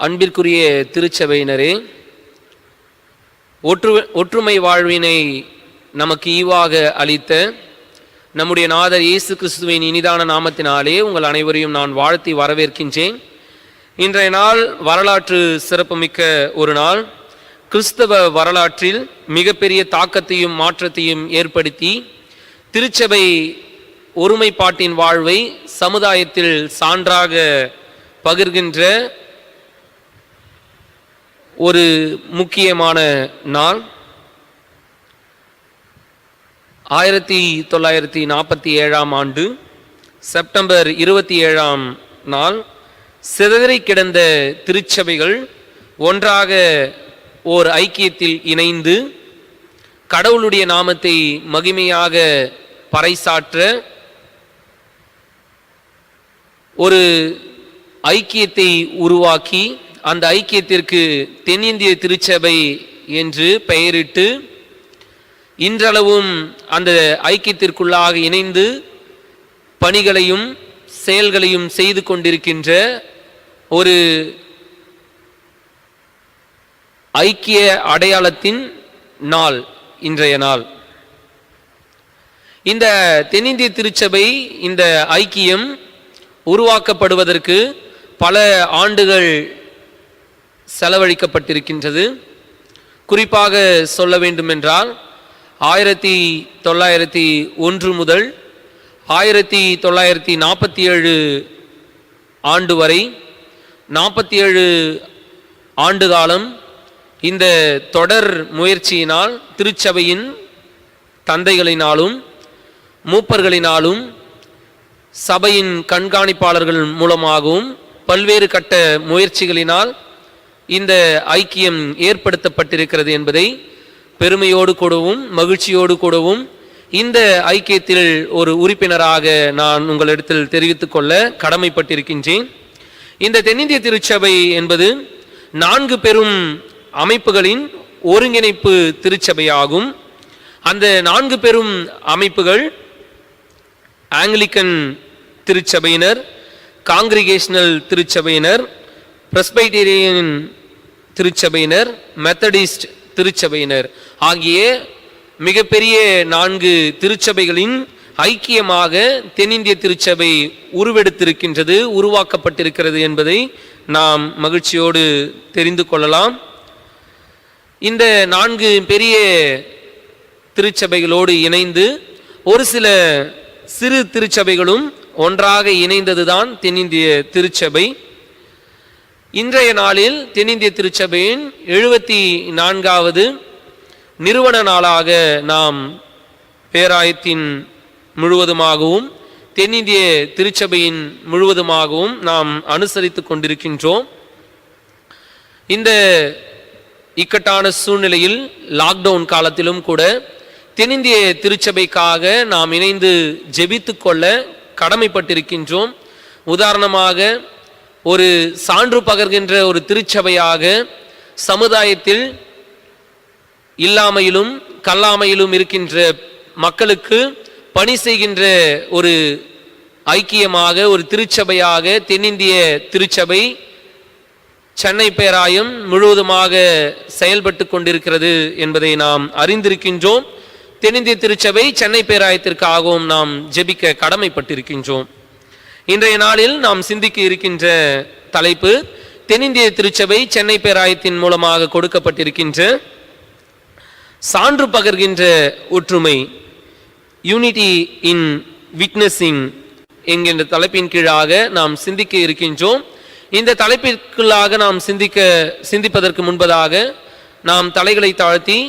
அன்பிற்குரிய திருச்சபையினரே, ஒற்றுமை வாழ்வினை நமக்கு ஈவாக அளித்த நம்முடைய நாதர் இயேசு கிறிஸ்துவின் இனிதான நாமத்தினாலே உங்கள் அனைவரையும் நான் வாழ்த்தி வரவேற்கின்றேன். இன்றைய நாள் வரலாற்று சிறப்புமிக்க ஒரு நாள். கிறிஸ்தவ வரலாற்றில் மிகப்பெரிய தாக்கத்தையும் மாற்றத்தையும் ஏற்படுத்தி திருச்சபை ஒருமைப்பாட்டின் வாழ்வை சமுதாயத்தில் சான்றாக பகிர்கின்ற ஒரு முக்கியமான நாள். 1947 ஆண்டு செப்டம்பர் 27 நாள் சிதறி கிடந்த திருச்சபைகள் ஒன்றாக ஓர் ஐக்கியத்தில் இணைந்து கடவுளுடைய நாமத்தை மகிமையாக பறைசாற்ற ஒரு ஐக்கியத்தை உருவாக்கி அந்த ஐக்கியத்திற்கு தென்னிந்திய திருச்சபை என்று பெயரிட்டு இன்றளவும் அந்த ஐக்கியத்திற்குள்ளாக இணைந்து பணிகளையும் செயல்களையும் செய்து கொண்டிருக்கின்ற ஒரு ஐக்கிய அடையாளத்தின் நாள் இன்றைய நாள். இந்த தென்னிந்திய திருச்சபை, இந்த ஐக்கியம் உருவாக்கப்படுவதற்கு பல ஆண்டுகள் செலவழிக்கப்பட்டிருக்கின்றது. குறிப்பாக சொல்ல வேண்டுமென்றால் 1901 முதல் 1947 ஆண்டு வரை 47 ஆண்டு காலம் இந்த தொடர் முயற்சியினால் திருச்சபையின் தந்தைகளினாலும் மூப்பர்களினாலும் சபையின் கண்காணிப்பாளர்கள் மூலமாகவும் பல்வேறு கட்ட முயற்சிகளினால் இந்த ஐக்கியம் ஏற்படுத்தப்பட்டிருக்கிறது என்பதை பெருமையோடு கூடவும் மகிழ்ச்சியோடு கூடவும் இந்த ஐக்கியத்தில் ஒரு உறுப்பினராக நான் உங்களிடத்தில் தெரிவித்துக் கொள்ள கடமைப்பட்டிருக்கின்றேன். இந்த தென்னிந்திய திருச்சபை என்பது 4 பெரும் அமைப்புகளின் ஒருங்கிணைப்பு திருச்சபையாகும். அந்த 4 பெரும் அமைப்புகள் ஆங்கிலிக்கன் திருச்சபையினர், காங்கிரிகேஷனல் திருச்சபையினர், பிரஸ்பைட்டேரியன் திருச்சபையினர், மெத்தடிஸ்ட் திருச்சபையினர் ஆகிய மிகப்பெரிய 4 திருச்சபைகளின் ஐக்கியமாக தென்னிந்திய திருச்சபை உருவெடுத்திருக்கின்றது, உருவாக்கப்பட்டிருக்கிறது என்பதை நாம் மகிழ்ச்சியோடு தெரிந்து கொள்ளலாம். இந்த 4 பெரிய திருச்சபைகளோடு இணைந்து ஒரு சில சிறு திருச்சபைகளும் ஒன்றாக இணைந்ததுதான் தென்னிந்திய திருச்சபை. இன்றைய நாளில் தென்னிந்திய திருச்சபையின் 74வது நிறுவன நாளாக நாம் பேராயத்தின் முழுவதுமாகவும் தென்னிந்திய திருச்சபையின் முழுவதுமாகவும் நாம் அனுசரித்துக் கொண்டிருக்கின்றோம். இந்த இக்கட்டான சூழ்நிலையில் லாக்டவுன் காலத்திலும் கூட தென்னிந்திய திருச்சபைக்காக நாம் இணைந்து ஜெபித்து கொள்ள கடமைப்பட்டிருக்கின்றோம். உதாரணமாக ஒரு சான்று பகர்கின்ற ஒரு திருச்சபையாக சமுதாயத்தில் இல்லாமையிலும் கல்லாமையிலும் இருக்கின்ற மக்களுக்கு பணி செய்கின்ற ஒரு ஐக்கியமாக ஒரு திருச்சபையாக தென்னிந்திய திருச்சபை சென்னை பேராயம் முழுவதுமாக செயல்பட்டு கொண்டிருக்கிறது என்பதை நாம் அறிந்திருக்கின்றோம். தென்னிந்திய திருச்சபை சென்னை பேராயத்திற்காகவும் நாம் ஜெபிக்க கடமைப்பட்டிருக்கின்றோம். இன்றைய நாளில் நாம் சிந்திக்க இருக்கின்ற தலைப்பு தென்னிந்திய திருச்சபை சென்னை பேராயத்தின் மூலமாக கொடுக்கப்பட்டிருக்கின்ற சான்று பகர்கின்ற ஒற்றுமை, யூனிட்டி இன் விட்னஸிங் என்கின்ற தலைப்பின் கீழாக நாம் சிந்திக்க இருக்கின்றோம். இந்த தலைப்பிற்குள்ளாக நாம் சிந்திப்பதற்கு முன்பதாக நாம் தலைகளை தாழ்த்தி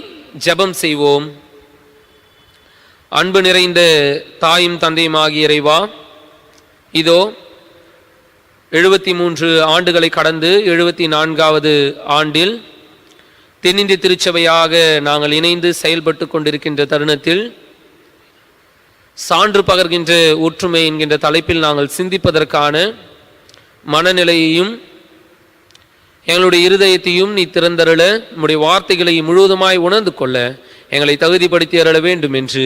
ஜெபம் செய்வோம். அன்பு நிறைந்த தாயும் தந்தையும் ஆகிய இறைவா, இதோ 73 ஆண்டுகளை கடந்து 74வது ஆண்டில் தென்னிந்திய திருச்சபையாக நாங்கள் இணைந்து செயல்பட்டு கொண்டிருக்கின்ற தருணத்தில் சான்று பகர்கின்ற ஒற்றுமை என்கின்ற தலைப்பில் நாங்கள் சிந்திப்பதற்கான மனநிலையையும் எங்களுடைய இருதயத்தையும் நீ திறந்தருள, நம்முடைய வார்த்தைகளை முழுவதுமாய் உணர்ந்து கொள்ள எங்களை தகுதிப்படுத்தி அருள வேண்டும் என்று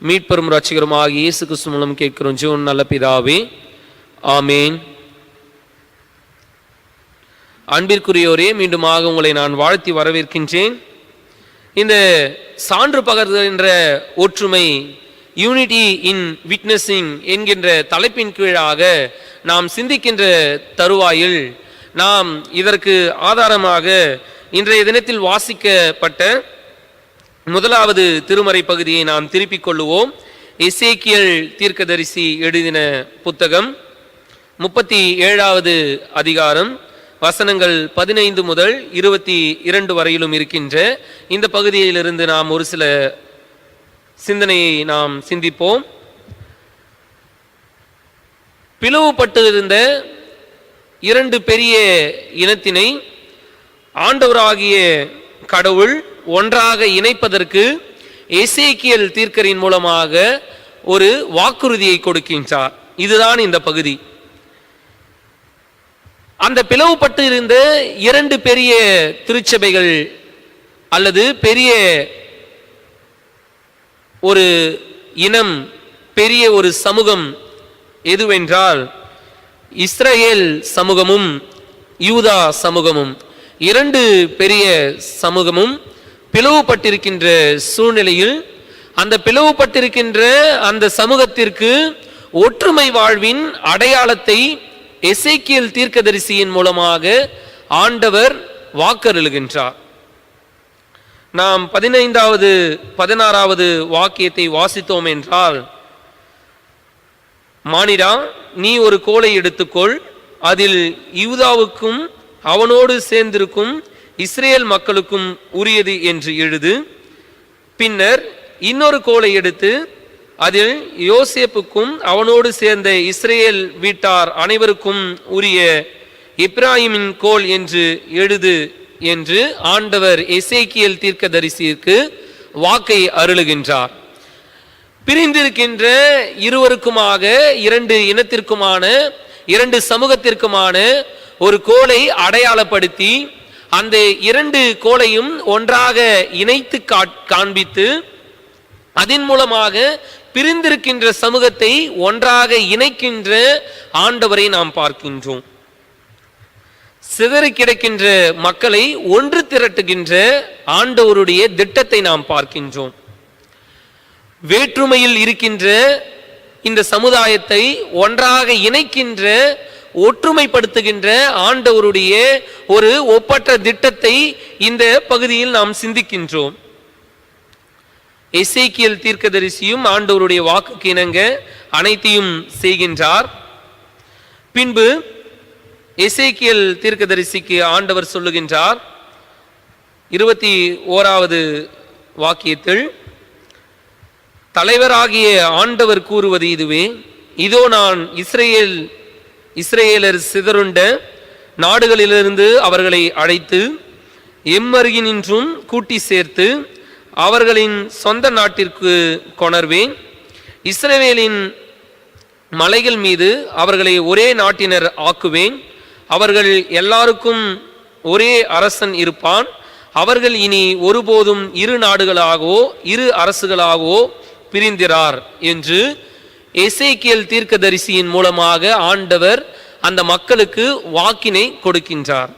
மீட்பெரும் இரட்சகருமாகிய இயேசு கிறிஸ்து மூலம் கேட்கிறோம் ஜீவன் நல்ல பிதாவே, ஆமேன். அன்பிற்குரியோரே, மீண்டுமாக உங்களை நான் வாழ்த்தி வரவேற்கின்றேன். இந்த சான்று பகர்கின்ற ஒற்றுமை, யூனிட்டி இன் விட்னஸிங் என்கின்ற தலைப்பின் கீழாக நாம் சிந்திக்கின்ற தருவாயில் நாம் இதற்கு ஆதாரமாக இன்றைய தினத்தில் வாசிக்கப்பட்ட முதலாவது திருமறை பகுதியை நாம் திருப்பிக் கொள்ளுவோம். எசேக்கியேல் தீர்க்கதரிசி எழுதின புத்தகம் 37வது அதிகாரம், வசனங்கள் 15 முதல் 22 வரையிலும் இருக்கின்ற இந்த பகுதியிலிருந்து நாம் ஒரு சில சிந்தனையை நாம் சிந்திப்போம். பிளவுபட்டிருந்த இரண்டு பெரிய இனத்தினை ஆண்டவராகிய கடவுள் ஒன்றாக இணைப்பதற்கு எசேக்கியேல் தீர்க்கரின் மூலமாக ஒரு வாக்குறுதியை கொடுக்கின்றார். இதுதான் இந்த பகுதி. அந்த பிளவுபட்டு இருந்த இரண்டு பெரிய திருச்சபைகள் அல்லது பெரிய ஒரு இனம், பெரிய ஒரு சமூகம் எதுவென்றால் இஸ்ரேல் சமூகமும் யூதா சமூகமும். இரண்டு பெரிய சமூகமும் பிளவுபட்டிருக்கின்ற சூழ்நிலையில் அந்த பிளவுபட்டிருக்கின்ற அந்த சமூகத்திற்கு ஒற்றுமை வாழ்வின் அடையாளத்தை எசேக்கியேல் தீர்க்கதரிசியின் மூலமாக ஆண்டவர் வாக்கருளுகின்றார். நாம் 15வது 16வது வாக்கியத்தை வாசித்தோம் என்றால், மானிடா, நீ ஒரு கோலை எடுத்துக்கொள், அதில் யூதாவுக்கும் அவனோடு சேர்ந்திருக்கும் இஸ்ரேல் மக்களுக்கும் உரியது என்று எழுது. பின்னர் இன்னொரு கோலை எடுத்து அதில் யோசேப்புக்கும் அவனோடு சேர்ந்த இஸ்ரேல் வீட்டார் அனைவருக்கும் உரிய எப்பிராயிமின் கோல் என்று எழுது என்று ஆண்டவர் எசேக்கியேல் தீர்க்கதரிசிக்கு வாக்கை அருளுகின்றார். பிரிந்திருக்கின்ற இருவருக்குமாக, இரண்டு இனத்திற்குமான, இரண்டு சமூகத்திற்குமான ஒரு கோலை அடையாளப்படுத்தி அந்த இரண்டு கோலையும் ஒன்றாக இணைத்து காண்பித்து அதன் மூலமாக பிரிந்திருக்கின்ற சமூகத்தை ஒன்றாக இணைக்கின்ற ஆண்டவரை நாம் பார்க்கின்றோம். சிதறி கிடக்கின்ற மக்களை ஒன்று திரட்டுகின்ற ஆண்டவருடைய திட்டத்தை நாம் பார்க்கின்றோம். வேற்றுமையில் இருக்கின்ற இந்த சமுதாயத்தை ஒன்றாக இணைக்கின்ற, ஒற்றுமைப்படுத்துகின்ற ஆண்டவருடைய ஒரு ஒப்பற்ற திட்டத்தை இந்த பகுதியில் நாம் சிந்திக்கின்றோம். எசேக்கியேல் தீர்க்கதரிசியும் ஆண்டவருடைய வாக்குக்கு இணங்க அனைத்தையும் செய்கின்றார். பின்பு எசேக்கியேல் தீர்க்கதரிசிக்கு ஆண்டவர் சொல்லுகின்றார் 21வது வாக்கியத்தில், தலைவராகிய ஆண்டவர் கூறுவது இதுவே, இதோ நான் இஸ்ரேலர் சிதறுண்ட நாடுகளிலிருந்து அவர்களை அழைத்து எம்மருகினின்றும் கூட்டி சேர்த்து அவர்களின் சொந்த நாட்டிற்கு கொணர்வேன். இஸ்ரவேலின் மலைகள் மீது அவர்களை ஒரே நாட்டினர் ஆக்குவேன். அவர்கள் எல்லாருக்கும் ஒரே அரசன் இருப்பான். அவர்கள் இனி ஒருபோதும் இரு நாடுகளாகவோ இரு அரசுகளாகவோ பிரிந்திரார் என்று எசேக்கியேல் தீர்க்கதரிசியின் மூலமாக ஆண்டவர் அந்த மக்களுக்கு வாக்கினை கொடுக்கின்றார்.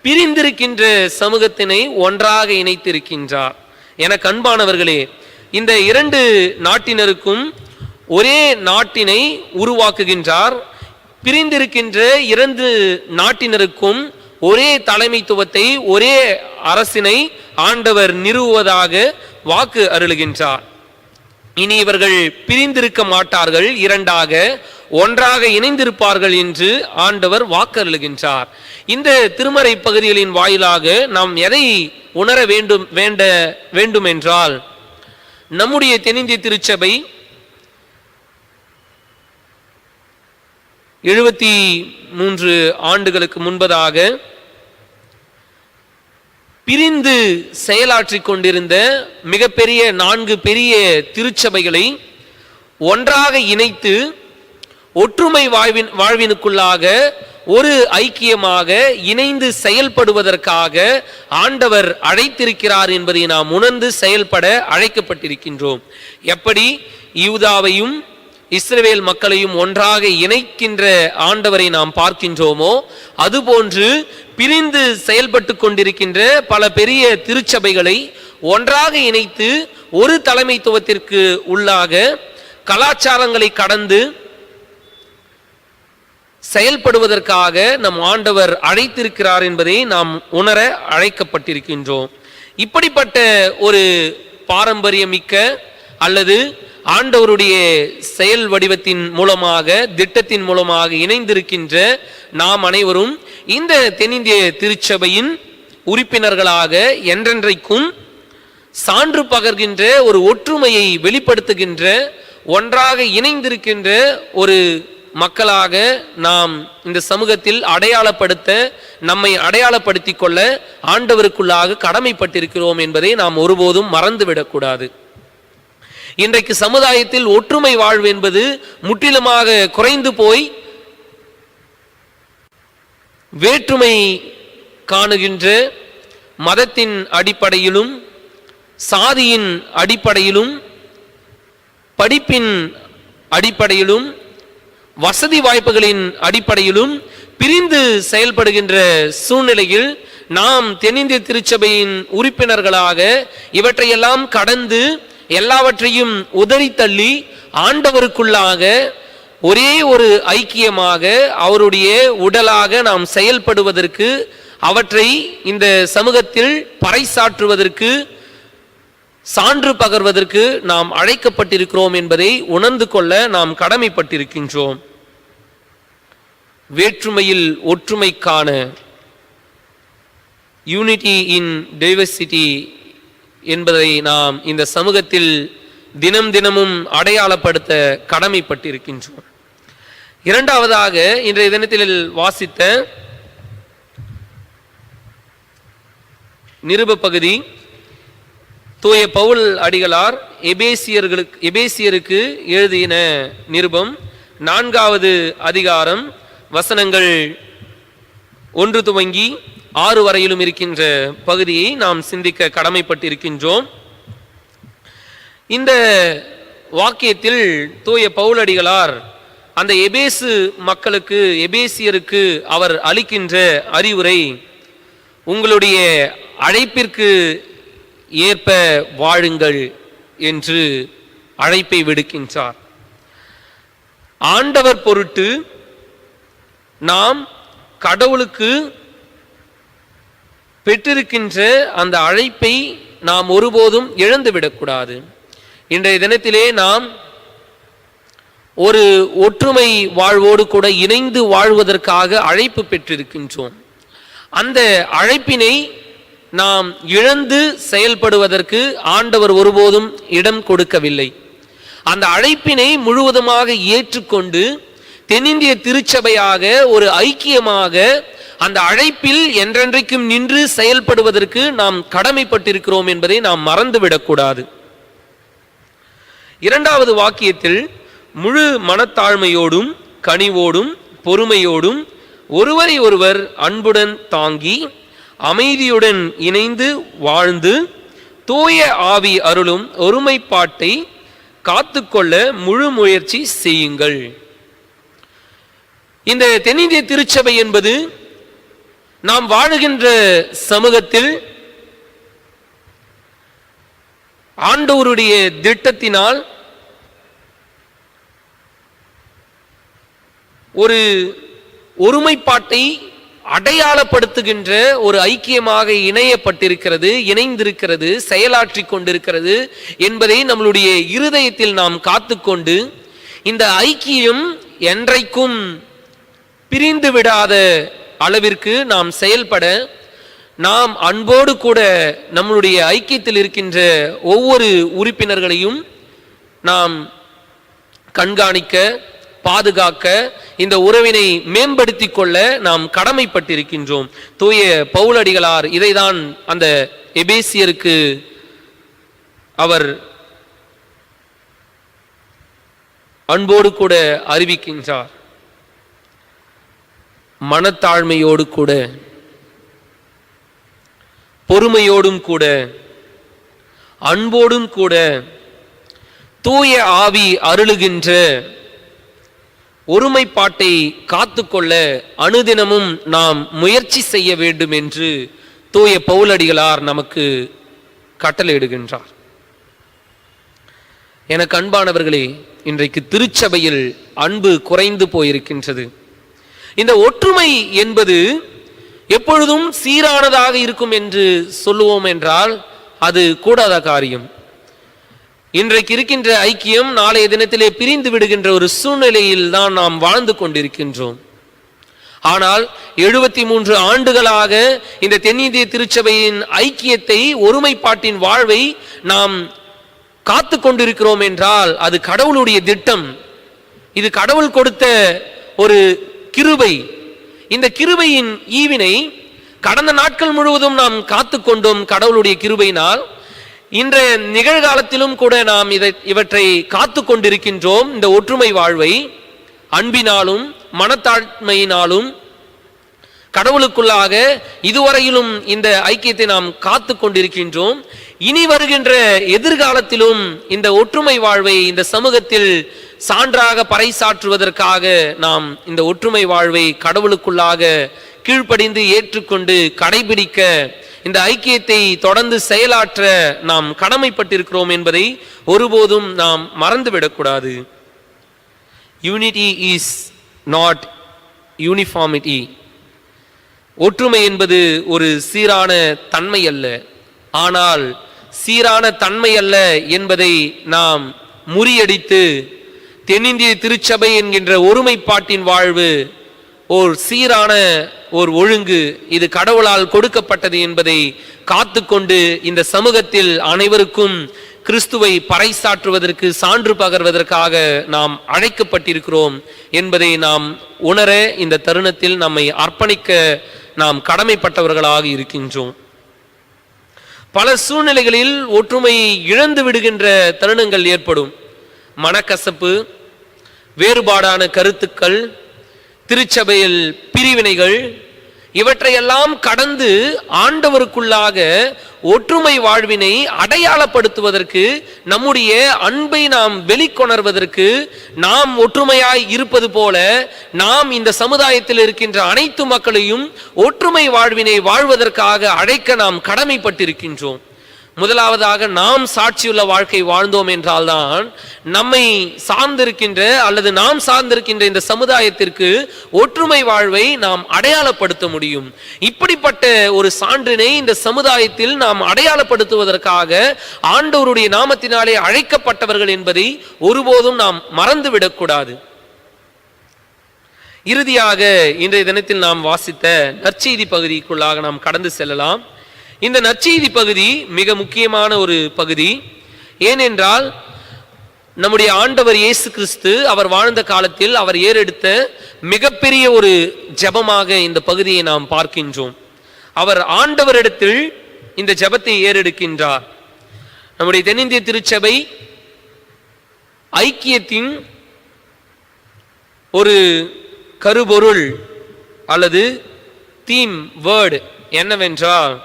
பிரிந்திருக்கின்ற சமூகத்தினை ஒன்றாக இணைத்திருக்கின்றார். என அன்பானவர்களே, இந்த இரண்டு நாட்டினருக்கும் ஒரே நாட்டினை உருவாக்குகின்றார். பிரிந்திருக்கின்ற இரண்டு நாட்டினருக்கும் ஒரே தலைமைத்துவத்தை, ஒரே அரசினை ஆண்டவர் நிறுவுவதாக வாக்கு அருளுகின்றார். இனி இவர்கள் பிரிந்திருக்க மாட்டார்கள், இரண்டாக ஒன்றாக இணைந்திருப்பார்கள் என்று ஆண்டவர் வாக்கருளுகின்றார். இந்த திருமறை பகுதிகளின் வாயிலாக நாம் எதை உணர வேண்டும் என்றால், நம்முடைய தென்னிந்திய திருச்சபை 73 ஆண்டுகளுக்கு முன்பதாக பிரிந்து செயலாற்றிக் கொண்டிருந்த மிகப்பெரிய 4 பெரிய திருச்சபைகளை ஒன்றாக இணைத்து ஒற்றுமை வாழ்வினுக்குள்ளாக ஒரு ஐக்கியமாக இணைந்து செயல்படுவதற்காக ஆண்டவர் அழைத்திருக்கிறார் என்பதை நாம் உணர்ந்து செயல்பட அழைக்கப்பட்டிருக்கின்றோம். எப்படி யூதாவையும் இஸ்ரவேல் மக்களையும் ஒன்றாக இணைக்கின்ற ஆண்டவரை நாம் பார்க்கின்றோமோ, அதுபோன்று பிரிந்து செயல்பட்டு கொண்டிருக்கின்ற பல பெரிய திருச்சபைகளை ஒன்றாக இணைத்து ஒரு தலைமைத்துவத்திற்கு உள்ளாக கலாச்சாரங்களை கடந்து செயல்படுவதற்காக நம் ஆண்டவர் அழைத்திருக்கிறார் என்பதை நாம் உணர அழைக்கப்பட்டிருக்கின்றோம். இப்படிப்பட்ட ஒரு பாரம்பரியமிக்க அல்லது ஆண்டவருடைய செயல் வடிவத்தின் மூலமாக, திட்டத்தின் மூலமாக இணைந்திருக்கின்ற நாம் அனைவரும் இந்த தென்னிந்திய திருச்சபையின் உறுப்பினர்களாக என்றென்றைக்கும் சான்று பகர்கின்ற ஒரு ஒற்றுமையை வெளிப்படுத்துகின்ற, ஒன்றாக இணைந்திருக்கின்ற ஒரு மக்களாக நாம் இந்த சமூகத்தில் நம்மை அடையாளப்படுத்திக் கொள்ள ஆண்டவருக்குள்ளாக கடமைப்பட்டிருக்கிறோம் என்பதை நாம் ஒருபோதும் மறந்துவிடக்கூடாது. இன்றைக்கு சமுதாயத்தில் ஒற்றுமை வாழ்வு என்பது முற்றிலுமாக குறைந்து போய் வேற்றுமை காணுகின்ற, மதத்தின் அடிப்படையிலும் சாதியின் அடிப்படையிலும் படிப்பின் அடிப்படையிலும் வசதி வாய்ப்புகளின் அடிப்படையிலும் பிரிந்து செயல்படுகின்ற சூழ்நிலையில் நாம் தென்னிந்திய திருச்சபையின் உறுப்பினர்களாக இவற்றையெல்லாம் கடந்து எல்லாவற்றையும் உதறி தள்ளி ஆண்டவருக்குள்ளாக ஒரே ஒரு ஐக்கியமாக அவருடைய உடலாக நாம் செயல்படுவதற்கு, அவற்றை இந்த சமூகத்தில் பறைசாற்றுவதற்கு, சான்று பகர்வதற்கு நாம் அழைக்கப்பட்டிருக்கிறோம் என்பதை உணர்ந்து கொள்ள நாம் கடமைப்பட்டிருக்கின்றோம். வேற்றுமையில் ஒற்றுமைக்கான, யூனிட்டி இன் டைவர்சிட்டி என்பதை நாம் இந்த சமூகத்தில் தினம் தினமும் அடையாளப்படுத்த கடமைப்பட்டிருக்கின்றோம். இரண்டாவதாக இன்றைய தினத்தில் வாசித்த நிருப பகுதி தூய பவுல் அடிகளார் எபேசியருக்கு எழுதின நிருபம் 4வது அதிகாரம் வசனங்கள் 1 துவங்கி 6 வரையிலும் இருக்கின்ற பகுதியை நாம் சிந்திக்க கடமைப்பட்டிருக்கின்றோம். இந்த வாக்கியத்தில் தூய பவுல் அடிகளார் அந்த எபேசியருக்கு அவர் அளிக்கின்ற அறிவுரை, உங்களுடைய அழைப்பிற்கு ஏற்ப வாழுங்கள் என்று அழைப்பை விடுக்கின்றார். ஆண்டவர் பொருட்டு நாம் கடவுளுக்கு பெற்றிருக்கின்ற அந்த அழைப்பை நாம் ஒருபோதும் இழந்துவிடக்கூடாது. இன்றைய தினத்திலே நாம் ஒரு ஒற்றுமை வாழ்வோடு கூட இணைந்து வாழ்வதற்காக அழைப்பு பெற்றிருக்கின்றோம். அந்த அழைப்பினை நாம் இழந்து செயல்படுவதற்கு ஆண்டவர் ஒருபோதும் இடம் கொடுக்கவில்லை. அந்த அழைப்பினை முழுவதுமாக ஏற்றுக்கொண்டு தென்னிந்திய திருச்சபையாக ஒரு ஐக்கியமாக அந்த அழைப்பில் என்றென்றைக்கும் நின்று செயல்படுவதற்கு நாம் கடமைப்பட்டிருக்கிறோம் என்பதை நாம் மறந்துவிடக்கூடாது. 2வது வாக்கியத்தில் முழு மனத்தாழ்மையோடும் கனிவோடும் பொறுமையோடும் ஒருவரை ஒருவர் அன்புடன் தாங்கி அமைதியுடன் இணைந்து வாழ்ந்து தூய ஆவி அருளும் ஒருமைப்பாட்டை காத்துக்கொள்ள முழு முயற்சி செய்யுங்கள். இந்த தென்னிந்திய திருச்சபை என்பது நாம் வாழுகின்ற சமூகத்தில் ஆண்டவருடைய திட்டத்தினால் ஒரு ஒருமைப்பாட்டை அடையாளப்படுத்துகின்ற ஒரு ஐக்கியமாக இணைந்திருக்கிறது, செயலாற்றி கொண்டிருக்கிறது என்பதை நம்மளுடைய இருதயத்தில் நாம் காத்துக்கொண்டு இந்த ஐக்கியம் என்றைக்கும் பிரிந்து விடாத அளவிற்கு நாம் செயல்பட, நாம் அன்போடு கூட நம்மளுடைய ஐக்கியத்தில் இருக்கின்ற ஒவ்வொரு உறுப்பினர்களையும் நாம் கண்காணிக்க, பாதுகாக்க, இந்த உறவினை மேம்படுத்தி கொள்ள நாம் கடமைப்பட்டிருக்கின்றோம். தூய பவுலடிகளார் இதைதான் அந்த எபேசியருக்கு அவர் அன்போடு கூட அறிவிக்கின்றார். மனத்தாழ்மையோடு கூட, பொறுமையோடும் கூட, அன்போடும் கூட, தூய ஆவி அருளுகின்ற ஒருமைப்பாட்டை காத்துக்கொள்ள அனுதினமும் நாம் முயற்சி செய்ய வேண்டும் என்று தூய பவுலடிகளார் நமக்கு கட்டளையிடுகின்றார். எனக்கு அன்பானவர்களே, இன்றைக்கு திருச்சபையில் அன்பு குறைந்து போயிருக்கின்றது. இந்த ஒற்றுமை என்பது எப்பொழுதும் சீரானதாக இருக்கும் என்று சொல்லுவோம் என்றால் அது கூடாத காரியம். இன்றைக்கு இருக்கின்ற ஐக்கியம் நாளைய தினத்திலே பிரிந்து விடுகின்ற ஒரு சூழ்நிலையில் தான் நாம் வாழ்ந்து கொண்டிருக்கின்றோம். ஆனால் 73 ஆண்டுகளாக இந்த தென்னிந்திய திருச்சபையின் ஐக்கியத்தை, ஒருமைப்பாட்டின் வாழ்வை நாம் காத்து கொண்டிருக்கிறோம் என்றால் அது கடவுளுடைய திட்டம். இது கடவுள் கொடுத்த ஒரு கிருபை. இந்த கிருபையின் ஈவினை கடந்த நாட்கள் முழுவதும் நாம் காத்து கொண்டோம் கடவுளுடைய கிருபையினால். இன்றைய நிகழ்காலத்திலும் கூட நாம் இவற்றை காத்து கொண்டிருக்கின்றோம். இந்த ஒற்றுமை வாழ்வை அன்பினாலும் மனத்தாழ்மையினாலும் கடவுளுக்குள்ளாக இதுவரையிலும் இந்த ஐக்கியத்தை நாம் காத்து கொண்டிருக்கின்றோம். இனி வருகின்ற எதிர்காலத்திலும் இந்த ஒற்றுமை வாழ்வை இந்த சமூகத்தில் சான்றாக பறைசாற்றுவதற்காக நாம் இந்த ஒற்றுமை வாழ்வை கடவுளுக்குள்ளாக கீழ்ப்படிந்து ஏற்றுக்கொண்டு கடைபிடிக்க, இந்த ஐக்கியத்தை தொடர்ந்து செயலாற்ற நாம் கடமைப்பட்டிருக்கிறோம் என்பதை ஒருபோதும் நாம் மறந்துவிடக்கூடாது. Unity is not uniformity. ஒற்றுமை என்பது ஒரு சீரான தன்மை அல்ல. ஆனால் சீரான தன்மை அல்ல என்பதை நாம் முறியடித்து தென்னிந்திய திருச்சபை என்கின்ற ஒருமைப்பாட்டின் வாழ்வு ஓர் சீரான ஒரு ஒழுங்கு, இது கடவுளால் கொடுக்கப்பட்டது என்பதை காத்துக்கொண்டு இந்த சமூகத்தில் அனைவருக்கும் கிறிஸ்துவை பறைசாற்றுவதற்கு, சான்று பகர்வதற்காக நாம் அழைக்கப்பட்டிருக்கிறோம் என்பதை நாம் உணர இந்த தருணத்தில் நம்மை அர்ப்பணிக்க நாம் கடமைப்பட்டவர்களாக இருக்கின்றோம். பல சூழ்நிலைகளில் ஒற்றுமை இழந்து விடுகின்ற தருணங்கள் ஏற்படும். மனக்கசப்பு, வேறுபாடான கருத்துக்கள், திருச்சபையில் பிரிவினைகள், இவற்றையெல்லாம் கடந்து ஆண்டவருக்குள்ளாக ஒற்றுமை வாழ்வினை அடையாளப்படுத்துவதற்கு, நம்முடைய அன்பை நாம் வெளிக்கொணர்வதற்கு, நாம் ஒற்றுமையாய் இருப்பது போல நாம் இந்த சமுதாயத்தில் இருக்கின்ற அனைத்து மக்களையும் ஒற்றுமை வாழ்வினை வாழ்வதற்காக அழைக்க நாம் கடமைப்பட்டிருக்கின்றோம். முதலாவதாக நாம் சாட்சியுள்ள வாழ்க்கை வாழ்ந்தோம் என்றால்தான் நம்மை சார்ந்திருக்கின்ற அல்லது நாம் சார்ந்திருக்கின்ற இந்த சமுதாயத்திற்கு ஒற்றுமை வாழ்வை நாம் அடையாளப்படுத்த முடியும். இப்படிப்பட்ட ஒரு சான்றினை இந்த சமுதாயத்தில் நாம் அடையாளப்படுத்துவதற்காக ஆண்டவருடைய நாமத்தினாலே அழைக்கப்பட்டவர்கள் என்பதை ஒருபோதும் நாம் மறந்துவிடக்கூடாது. இறுதியாக இன்றைய தினத்தில் நாம் வாசித்த நற்செய்தி பகுதிக்குள்ளாக நாம் கடந்து செல்லலாம். இந்த நற்செய்தி பகுதி மிக முக்கியமான ஒரு பகுதி. ஏனென்றால் நம்முடைய ஆண்டவர் இயேசு கிறிஸ்து அவர் வாழ்ந்த காலத்தில் அவர் ஏறெடுத்த மிகப்பெரிய ஒரு ஜெபமாக இந்த பகுதியை நாம் பார்க்கின்றோம். அவர் ஆண்டவரிடத்தில் இந்த ஜெபத்தை ஏறெடுக்கின்றார். நம்முடைய தென்னிந்திய திருச்சபை ஐக்கியத்தின் ஒரு கருபொருள் அல்லது தீம் வேர்டு என்னவென்றால்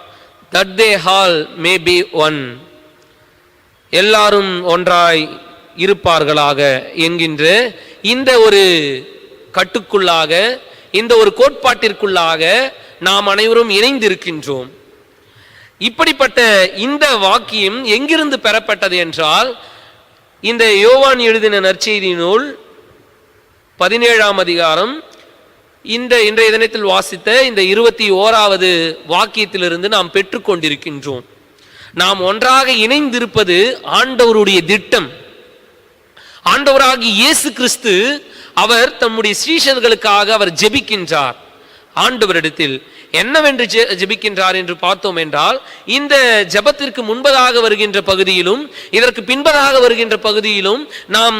that they all may be one, எல்லாரும் ஒன்றாய் இருப்பார்களாக என்கின்ற இந்த ஒரு கட்டுக்குள்ளாக, இந்த ஒரு கோட்பாட்டிற்குள்ளாக நாம் அனைவரும் இணைந்திருக்கின்றோம். இப்படிப்பட்ட இந்த வாக்கியம் எங்கிருந்து பெறப்பட்டது என்றால், இந்த யோவான் எழுதின நற்செய்தி நூல் 17ஆம் அதிகாரம் இன்றைய தினத்தில் வாசித்த இந்த 21வது வாக்கியத்திலிருந்து நாம் பெற்றுக்கொண்டிருக்கின்றோம். நாம் ஒன்றாக இணைந்திருப்பது ஆண்டவருடைய திட்டம். ஆண்டவராகிய இயேசு கிறிஸ்து அவர் தம்முடைய சீஷர்களுக்காக அவர் ஜெபிக்கின்றார். ஆண்டவரிடத்தில் என்னவென்று ஜெபிக்கின்றார் என்று பார்த்தோம் என்றால், இந்த ஜெபத்திற்கு முன்பதாக வருகின்ற பகுதியிலும் இதற்கு பின்பதாக வருகின்ற பகுதியிலும் நாம்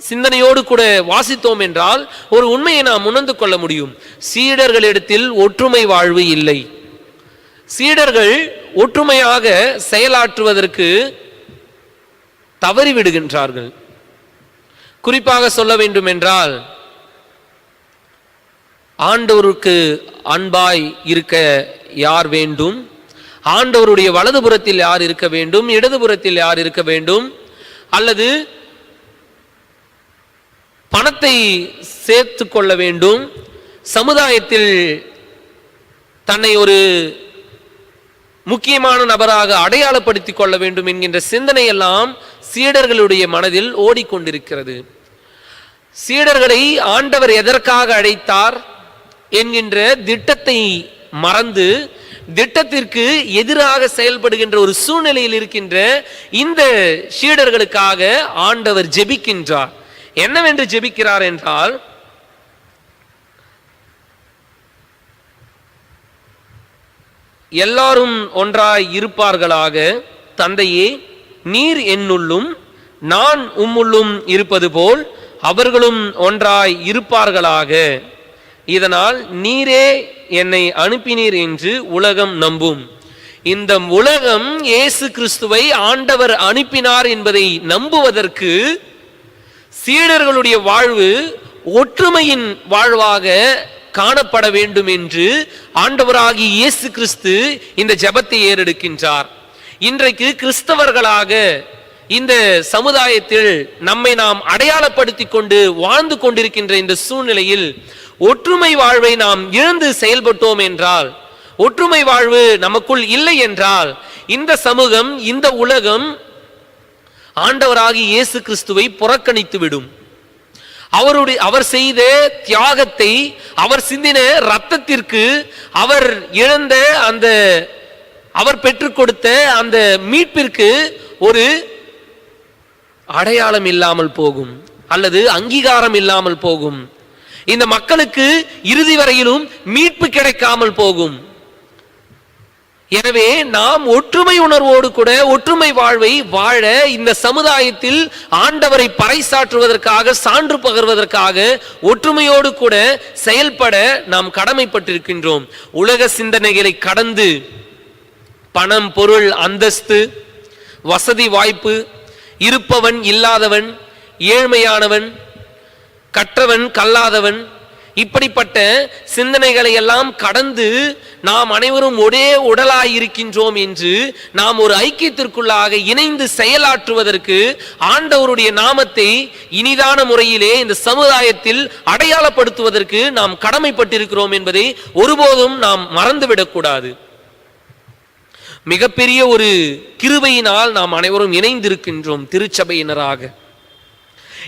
சிந்தனையோடு கூட வாசித்தோம் என்றால் ஒரு உண்மையை நாம் உணர்ந்து கொள்ள முடியும். சீடர்களிடத்தில் ஒற்றுமை வாழ்வு இல்லை. சீடர்கள் ஒற்றுமையாக செயலாற்றுவதற்கு தவறிவிடுகின்றார்கள். குறிப்பாக சொல்ல வேண்டும் என்றால், ஆண்டவருக்கு அன்பாய் இருக்க யார் வேண்டும், ஆண்டவருடைய வலதுபுறத்தில் யார் இருக்க வேண்டும், இடதுபுறத்தில் யார் இருக்க வேண்டும், அல்லது பணத்தை சேர்த்து கொள்ள வேண்டும், சமுதாயத்தில் தன்னை ஒரு முக்கியமான நபராக அடையாளப்படுத்திக் கொள்ள வேண்டும் என்கின்ற சிந்தனை எல்லாம் சீடர்களுடைய மனதில் ஓடிக்கொண்டிருக்கிறது. சீடர்களை ஆண்டவர் எதற்காக அழைத்தார் என்கின்ற திட்டத்தை மறந்து திட்டத்திற்கு எதிராக செயல்படுகின்ற ஒரு சூழ்நிலையில் இருக்கின்ற இந்த சீடர்களுக்காக ஆண்டவர் ஜெபிக்கின்றார். என்னவென்று ஜெபிக்கிறார் என்றால், எல்லாரும் ஒன்றாய் இருப்பார்களாக, தந்தையே நீர் என்னுள்ளும் நான் உம்முள்ளும் இருப்பது போல் அவர்களும் ஒன்றாய் இருப்பார்களாக, இதனால் நீரே என்னை அனுப்பினீர் என்று உலகம் நம்பும். இந்த உலகம் இயேசு கிறிஸ்துவை ஆண்டவர் அனுப்பினார் என்பதை நம்புவதற்கு சீடர்களுடைய வாழ்வு ஒற்றுமையின் வாழ்வாக காணப்பட வேண்டும் என்று ஆண்டவராகிய இயேசு கிறிஸ்து இந்த ஜெபத்தை ஏறெடுக்கின்றார். இன்றைக்கு கிறிஸ்தவர்களாக இந்த சமுதாயத்தில் நம்மை நாம் அடையாளப்படுத்திக் கொண்டு வாழ்ந்து கொண்டிருக்கின்ற இந்த சூழ்நிலையில் ஒற்றுமை வாழ்வை நாம் இழந்து செயல்பட்டோம் என்றால், ஒற்றுமை வாழ்வு நமக்குள் இல்லை என்றால், இந்த சமூகம், இந்த உலகம் ஆண்டவராகிய இயேசு கிறிஸ்துவை புறக்கணித்து விடும். அவர் செய்த தியாகத்தை, அவர் சிந்தின இரத்தத்திற்கு, அவர் இழந்த அந்த, அவர் பெற்றுக் கொடுத்த அந்த மீட்பிற்கு ஒரு அடையாளம் இல்லாமல் போகும், அல்லது அங்கீகாரம் இல்லாமல் போகும். இந்த மக்களுக்கு இறுதி வரையிலும் மீட்பு கிடைக்காமல் போகும். எனவே நாம் ஒற்றுமை உணர்வோடு கூட ஒற்றுமை வாழ்வை வாழ இந்த சமுதாயத்தில் ஆண்டவரை பறைசாற்றுவதற்காக, சான்று பகர்வதற்காக ஒற்றுமையோடு கூட செயல்பட நாம் கடமைப்பட்டிருக்கின்றோம். உலக சிந்தனைகளை கடந்து பணம், பொருள், அந்தஸ்து, வசதி வாய்ப்பு, இருப்பவன் இல்லாதவன், ஏழ்மையானவன், கற்றவன் கல்லாதவன், இப்படிப்பட்ட சிந்தனைகளை எல்லாம் கடந்து நாம் அனைவரும் ஒரே உடலாயிருக்கின்றோம் என்று நாம் ஒரு ஐக்கியத்திற்குள்ளாக இணைந்து செயலாற்றுவதற்கு ஆண்டவருடைய நாமத்தை இனிதான முறையிலே இந்த சமுதாயத்தில் அடையாளப்படுத்துவதற்கு நாம் கடமைப்பட்டிருக்கிறோம் என்பதை ஒருபோதும் நாம் மறந்துவிடக்கூடாது. மிகப்பெரிய ஒரு கிருபையினால் நாம் அனைவரும் இணைந்திருக்கின்றோம் திருச்சபையினராக.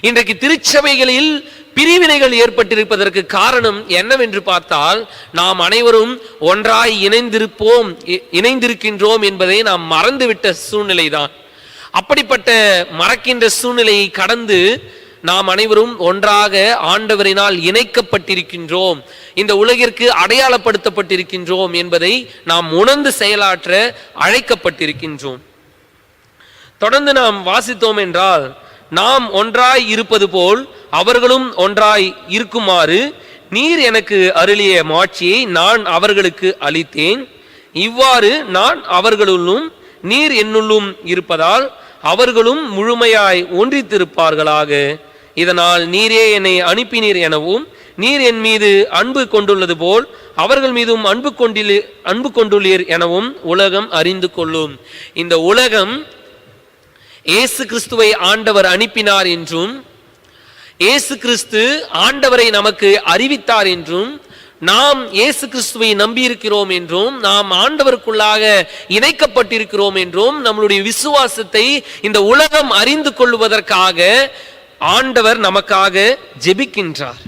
இன்றைக்கு திருச்சபைகளில் பிரிவினைகள் ஏற்பட்டிருப்பதற்கு காரணம் என்னவென்று பார்த்தால், நாம் அனைவரும் ஒன்றாய் இணைந்திருக்கின்றோம் என்பதை நாம் மறந்துவிட்ட சூழ்நிலைதான். அப்படிப்பட்ட மறக்கின்ற சூழ்நிலையை கடந்து நாம் அனைவரும் ஒன்றாக ஆண்டவரினால் இணைக்கப்பட்டிருக்கின்றோம், இந்த உலகிற்கு அடையாளப்படுத்தப்பட்டிருக்கின்றோம் என்பதை நாம் உணர்ந்து செயலாற்ற அழைக்கப்பட்டிருக்கின்றோம். தொடர்ந்து நாம் வாசித்தோம் என்றால், நாம் ஒன்றாய் இருப்பது போல் அவர்களும் ஒன்றாய் இருக்குமாறு நீர் எனக்கு அருளிய மாட்சியை நான் அவர்களுக்கு அளித்தேன். இவ்வாறு நான் அவர்களுள்ளும் நீர் என்னுள்ளும் இருப்பதால் அவர்களும் முழுமையாய் ஒன்றித்திருப்பார்களாக. இதனால் நீரே என்னை அனுப்பினீர் எனவும் நீர் என் மீது அன்பு கொண்டுள்ளது போல் அவர்கள் மீதும் அன்பு கொண்டுள்ளீர் எனவும் உலகம் அறிந்து கொள்ளும். இந்த உலகம் இயேசு கிறிஸ்துவை ஆண்டவர் அனுப்பினார் என்றும், இயேசு கிறிஸ்து ஆண்டவரை நமக்கு அறிவித்தார் என்றும், நாம் இயேசு கிறிஸ்துவை நம்பியிருக்கிறோம் என்றும், நாம் ஆண்டவருக்குள்ளாக இணைக்கப்பட்டிருக்கிறோம் என்றும் நம்மளுடைய விசுவாசத்தை இந்த உலகம் அறிந்து கொள்வதற்காக ஆண்டவர் நமக்காக ஜெபிக்கின்றார்.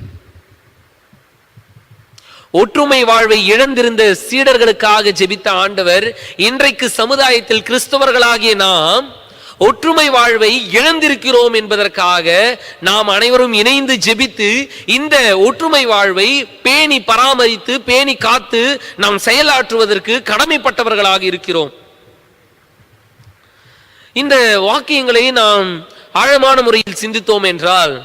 ஒற்றுமை வாழ்வை இழந்திருந்த சீடர்களுக்காக ஜெபித்த ஆண்டவர் இன்றைக்கு சமுதாயத்தில் கிறிஸ்தவர்களாகிய நாம் ஒற்றுமை வாழ்வை இழந்திருக்கிறோம் என்பதற்காக நாம் அனைவரும் இணைந்து ஜெபித்து இந்த ஒற்றுமை வாழ்வை பேணி பராமரித்து பேணி காத்து நாம் செயலாற்றுவதற்கு கடமைப்பட்டவர்களாக இருக்கிறோம். இந்த வாக்கியங்களை நாம் ஆழமான முறையில் சிந்தித்தோம் என்றால்,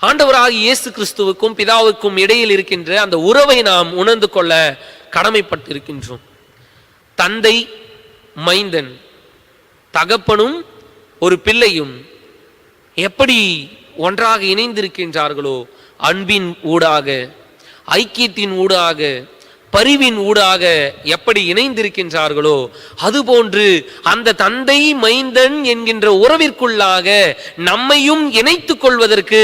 ஆண்டவராகிய இயேசு கிறிஸ்துவுக்கும் பிதாவுக்கும் இடையில் இருக்கின்ற அந்த உறவை நாம் உணர்ந்து கொள்ள கடமைப்பட்டிருக்கின்றோம். தந்தை மைந்தன், தகப்பனும் ஒரு பிள்ளையும் எப்படி ஒன்றாக இணைந்திருக்கின்றார்களோ, அன்பின் ஊடாக, ஐக்கியத்தின் ஊடாக, பரிவின் ஊடாக எப்படி இணைந்திருக்கின்றார்களோ அதுபோன்று அந்த தந்தை மைந்தன் என்கின்ற உறவிற்குள்ளாக நம்மையும் இணைத்துக் கொள்வதற்கு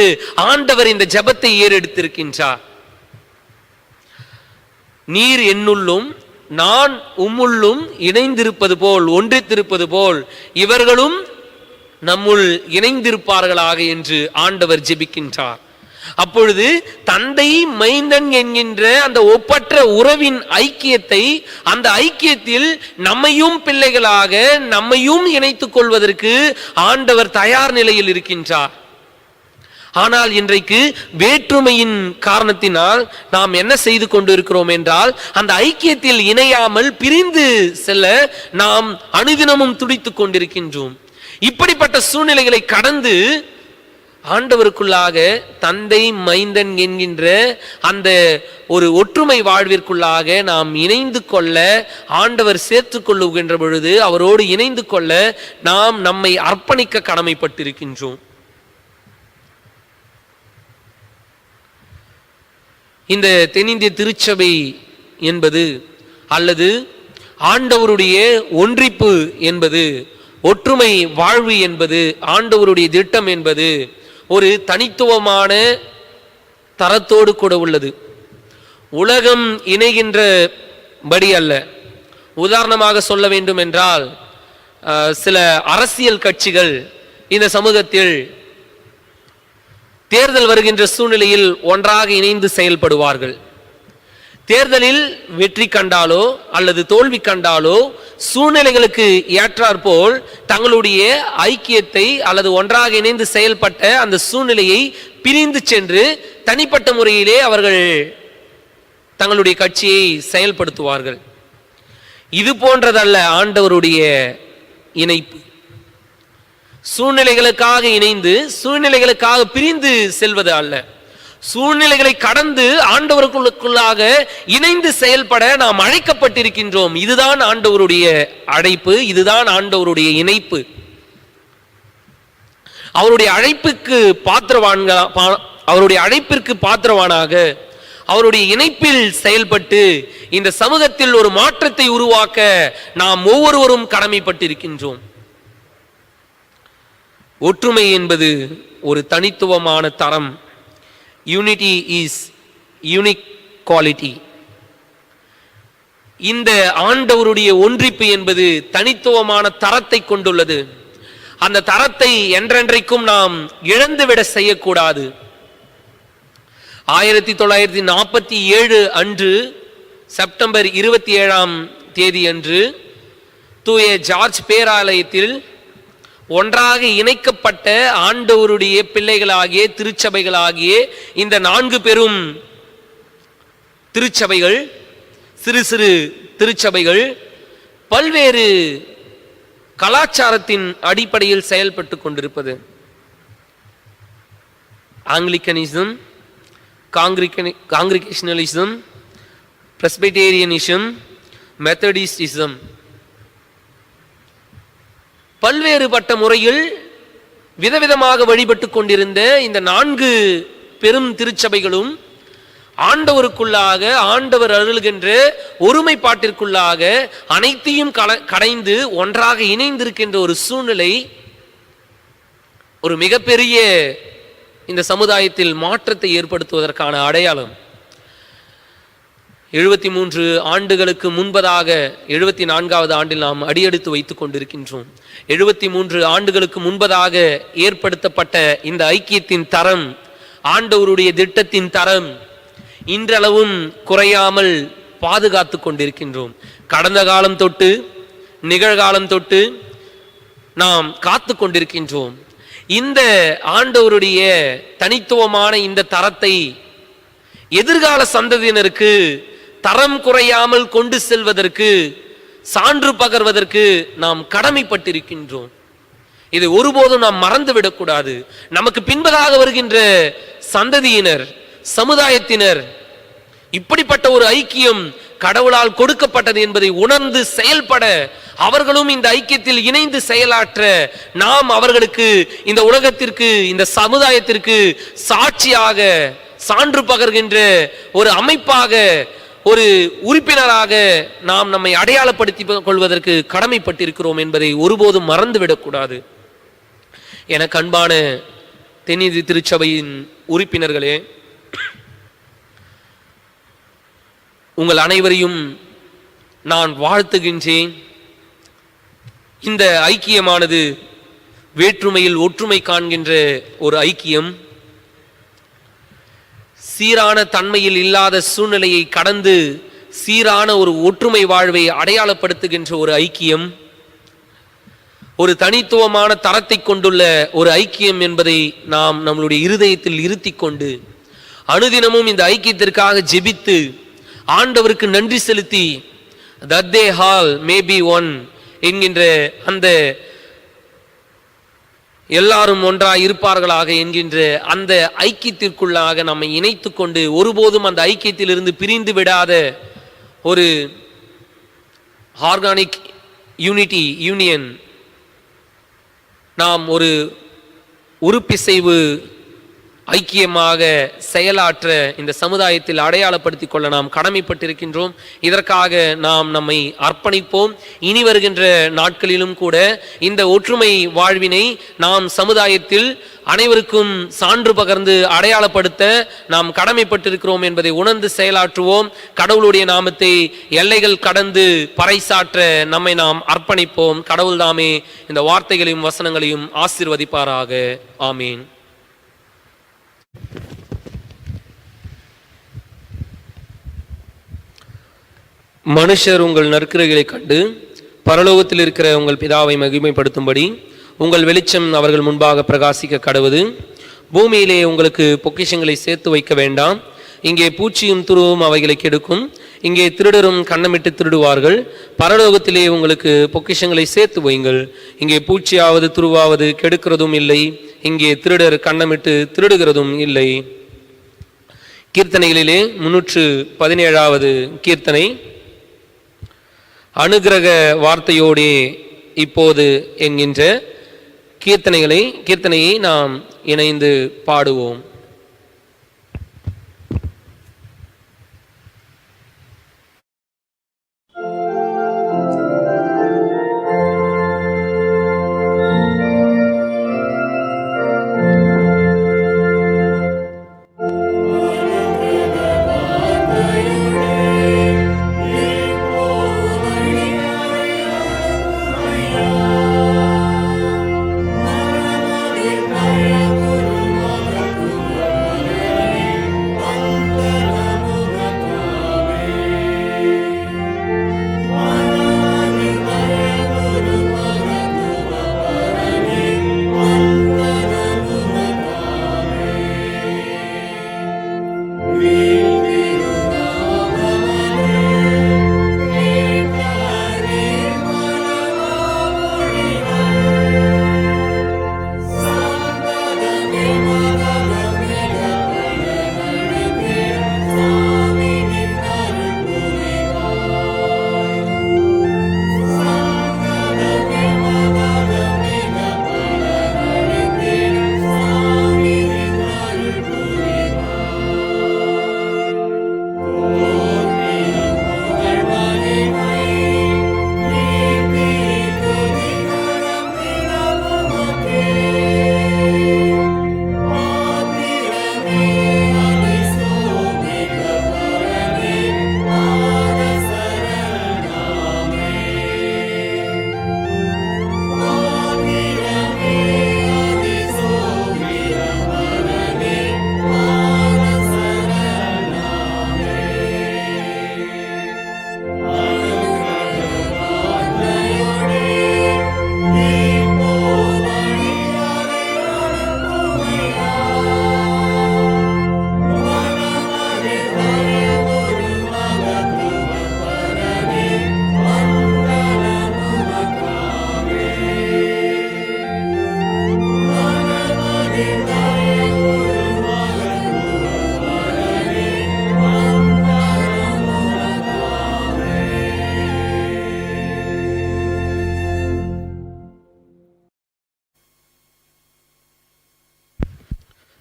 ஆண்டவர் இந்த ஜெபத்தை ஏறெடுத்திருக்கின்றார். நீர் என்னுள்ளும் நான் உம்முள்ளும் இணைந்திருப்பது போல், ஒன்றித்திருப்பது போல் இவர்களும் நம்முள் இணைந்திருப்பார்களாக என்று ஆண்டவர் ஜெபிக்கின்றார். அப்பொழுது தந்தை மைந்தன் என்கின்ற அந்த ஒப்பற்ற உறவின் ஐக்கியத்தை, அந்த ஐக்கியத்தில் நம்மையும் பிள்ளைகளாக நம்மையும் இணைத்துக் கொள்வதற்கு ஆண்டவர் தயார் நிலையில் இருக்கின்றார். ஆனால் இன்றைக்கு வேற்றுமையின் காரணத்தினால் நாம் என்ன செய்து கொண்டிருக்கிறோம் என்றால், அந்த ஐக்கியத்தில் இணையாமல் பிரிந்து செல்ல நாம் அனுதினமும் துடித்துக் கொண்டிருக்கின்றோம். இப்படிப்பட்ட சூழ்நிலைகளை கடந்து ஆண்டவருக்குள்ளாக தந்தை மைந்தன் என்கின்ற அந்த ஒரு ஒற்றுமை வாழ்விற்குள்ளாக நாம் இணைந்து கொள்ள ஆண்டவர் சேர்த்துக் கொள்ளுகின்ற பொழுது, அவரோடு இணைந்து கொள்ள நாம் நம்மை அர்ப்பணிக்க கடமைப்பட்டிருக்கின்றோம். இந்த தென்னிந்திய திருச்சபை என்பது, அல்லது ஆண்டவருடைய ஒன்றிப்பு என்பது, ஒற்றுமை வாழ்வு என்பது, ஆண்டவருடைய திட்டம் என்பது ஒரு தனித்துவமான தரத்தோடு கூட உள்ளது. உலகம் இணைகின்றபடி அல்ல. உதாரணமாக சொல்ல வேண்டும் என்றால், சில அரசியல் கட்சிகள் இந்த சமூகத்தில் தேர்தல் வருகின்ற சூழ்நிலையில் ஒன்றாக இணைந்து செயல்படுவார்கள். தேர்தலில் வெற்றி கண்டாலோ அல்லது தோல்வி கண்டாலோ சூழ்நிலைகளுக்கு ஏற்றாற்போல் தங்களுடைய ஐக்கியத்தை அல்லது ஒன்றாக இணைந்து செயல்பட்ட அந்த சூழ்நிலையை பிரிந்து சென்று தனிப்பட்ட முறையிலே அவர்கள் தங்களுடைய கட்சியை செயல்படுத்துவார்கள். இது போன்றதல்ல ஆண்டவருடைய இணைப்பு. சூழ்நிலைகளுக்காக இணைந்து சூழ்நிலைகளுக்காக பிரிந்து செல்வது அல்ல. சூழ்நிலைகளை கடந்து ஆண்டவருக்குள்ளாக இணைந்து செயல்பட நாம் அழைக்கப்பட்டிருக்கின்றோம். இதுதான் ஆண்டவருடைய அழைப்பு, இதுதான் ஆண்டவருடைய இணைப்பு. அவருடைய அழைப்புக்கு பாத்திரவானாக அவருடைய இணைப்பில் செயல்பட்டு இந்த சமூகத்தில் ஒரு மாற்றத்தை உருவாக்க நாம் ஒவ்வொருவரும் கடமைப்பட்டிருக்கின்றோம். ஒற்றுமை என்பது ஒரு தனித்துவமான தரம். Unity is unique quality. இந்த ஆண்டவருடைய ஒன்றிப்பு என்பது தனித்துவமான தரத்தை கொண்டுள்ளது. அந்த தரத்தை என்றென்றைக்கும் நாம் இழந்துவிட செய்யக்கூடாது. 1947 அன்று செப்டம்பர் 27ஆம் தேதி அன்று தூய ஜார்ஜ் பேராலயத்தில் ஒன்றாக இணைக்கப்பட்ட ஆண்டவருடைய பிள்ளைகளாகிய திருச்சபைகளாகிய இந்த 4 பெரும் திருச்சபைகள், சிறு சிறு திருச்சபைகள் பல்வேறு கலாச்சாரத்தின் அடிப்படையில் செயல்பட்டு கொண்டிருப்பது. ஆங்கிலிக்கனிசம், காங்கிரிகேஷனலிசம், பிரஸ்பிட்டேரியனிசம், மெத்தடிஸ்டிசம், பல்வேறுபட்ட முறையில் விதவிதமாக வழிபட்டு கொண்டிருந்த இந்த 4 பெரும் திருச்சபைகளும் ஆண்டவருக்குள்ளாக, ஆண்டவர் அருள்கின்ற ஒருமைப்பாட்டிற்குள்ளாக அனைத்தையும் கடைந்து ஒன்றாக இணைந்திருக்கின்ற ஒரு சூழ்நிலை ஒரு மிகப்பெரிய இந்த சமுதாயத்தில் மாற்றத்தை ஏற்படுத்துவதற்கான அடையாளம். 73 ஆண்டுகளுக்கு முன்பதாக 74வது ஆண்டில் நாம் அடியெடுத்து வைத்துக் கொண்டிருக்கின்றோம். 73 ஆண்டுகளுக்கு முன்பதாக ஏற்படுத்தப்பட்ட இந்த ஐக்கியத்தின் தரம், ஆண்டவருடைய திட்டத்தின் தரம் இன்றளவும் குறையாமல் பாதுகாத்து கொண்டிருக்கின்றோம். கடந்த காலம் தொட்டு நிகழ்காலம் தொட்டு நாம் காத்து கொண்டிருக்கின்றோம். இந்த ஆண்டவருடைய தனித்துவமான இந்த தரத்தை எதிர்கால சந்ததியினருக்கு தரம் குறையாமல் கொண்டு செல்வதற்கு, சான்று பகர்வதற்கு நாம் கடமைப்பட்டிருக்கின்றோம். இதை ஒருபோதும் நாம் மறந்துவிடக்கூடாது. நமக்கு பின்பதாக வருகின்ற சந்ததியினர், சமுதாயத்தினர் இப்படிப்பட்ட ஒரு ஐக்கியம் கடவுளால் கொடுக்கப்பட்டது என்பதை உணர்ந்து செயல்பட, அவர்களும் இந்த ஐக்கியத்தில் இணைந்து செயலாற்ற நாம் அவர்களுக்கு, இந்த உலகத்திற்கு, இந்த சமுதாயத்திற்கு சாட்சியாக, சான்று பகர்கின்ற ஒரு அமைப்பாக, ஒரு உறுப்பினராக நாம் நம்மை அடையாளப்படுத்திக் கொள்வதற்கு கடமைப்பட்டிருக்கிறோம் என்பதை ஒருபோதும் மறந்துவிடக்கூடாது. எனக்கு அன்பான தென்னிதி திருச்சபையின் உறுப்பினர்களே, உங்கள் அனைவரையும் நான் வாழ்த்துகின்றேன். இந்த ஐக்கியமானது வேற்றுமையில் ஒற்றுமை காண்கின்ற ஒரு ஐக்கியம். சீரான தன்மையில் இல்லாத சூழ்நிலையை கடந்து சீரான ஒரு ஒற்றுமை வாழ்வை அடையாளப்படுத்துகின்ற ஒரு ஐக்கியம், ஒரு தனித்துவமான தரத்தை கொண்டுள்ள ஒரு ஐக்கியம் என்பதை நாம் நம்மளுடைய இருதயத்தில் இருத்தி கொண்டு அனுதினமும் இந்த ஐக்கியத்திற்காக ஜெபித்து ஆண்டவருக்கு நன்றி செலுத்தி that they all may be one என்கின்ற அந்த எல்லாரும் ஒன்றாய் இருப்பார்களாக என்கின்ற அந்த ஐக்கியத்திற்குள்ளாக நம்மை இணைத்து கொண்டு ஒருபோதும் அந்த ஐக்கியத்திலிருந்து பிரிந்து விடாத ஒரு ஆர்கானிக் யூனியன், நாம் ஒரு உறுப்பிசைவு ஐக்கியமாக செயலாற்ற இந்த சமுதாயத்தில் அடையாளப்படுத்திக் கொள்ள நாம் கடமைப்பட்டிருக்கின்றோம். இதற்காக நாம் நம்மை அர்ப்பணிப்போம். இனி வருகின்ற நாட்களிலும் கூட இந்த ஒற்றுமை வாழ்வினை நாம் சமுதாயத்தில் அனைவருக்கும் சான்று பகர்ந்து அடையாளப்படுத்த நாம் கடமைப்பட்டிருக்கிறோம் என்பதை உணர்ந்து செயலாற்றுவோம். கடவுளுடைய நாமத்தை எல்லைகள் கடந்து பறைசாற்ற நம்மை நாம் அர்ப்பணிப்போம். கடவுள் தாமே இந்த வார்த்தைகளையும் வசனங்களையும் ஆசீர்வதிப்பாராக. ஆமீன். மனுஷர் உங்கள் நற்கிரைகளை கண்டு பரலோகத்தில் இருக்கிற உங்கள் பிதாவை மகிமைப்படுத்தும்படி உங்கள் வெளிச்சம் அவர்கள் முன்பாக பிரகாசிக்க கடவுது. பூமியிலே உங்களுக்கு பொக்கிஷங்களை சேர்த்து வைக்க வேண்டாம். இங்கே பூச்சியும் துருவும் அவைகளை கெடுக்கும். இங்கே திருடரும் கண்ணமிட்டு திருடுவார்கள். பரலோகத்திலே உங்களுக்கு பொக்கிஷங்களை சேர்த்து வையுங்கள். இங்கே பூச்சியாவது துருவாவது கெடுக்கிறதும் இல்லை. இங்கே திருடர் கண்ணமிட்டு திருடுகிறதும் இல்லை. கீர்த்தனைகளிலே 317வது கீர்த்தனை. அனுகிரக வார்த்தையோடே இப்போது என்கின்ற கீர்த்தனையை நாம் இணைந்து பாடுவோம்.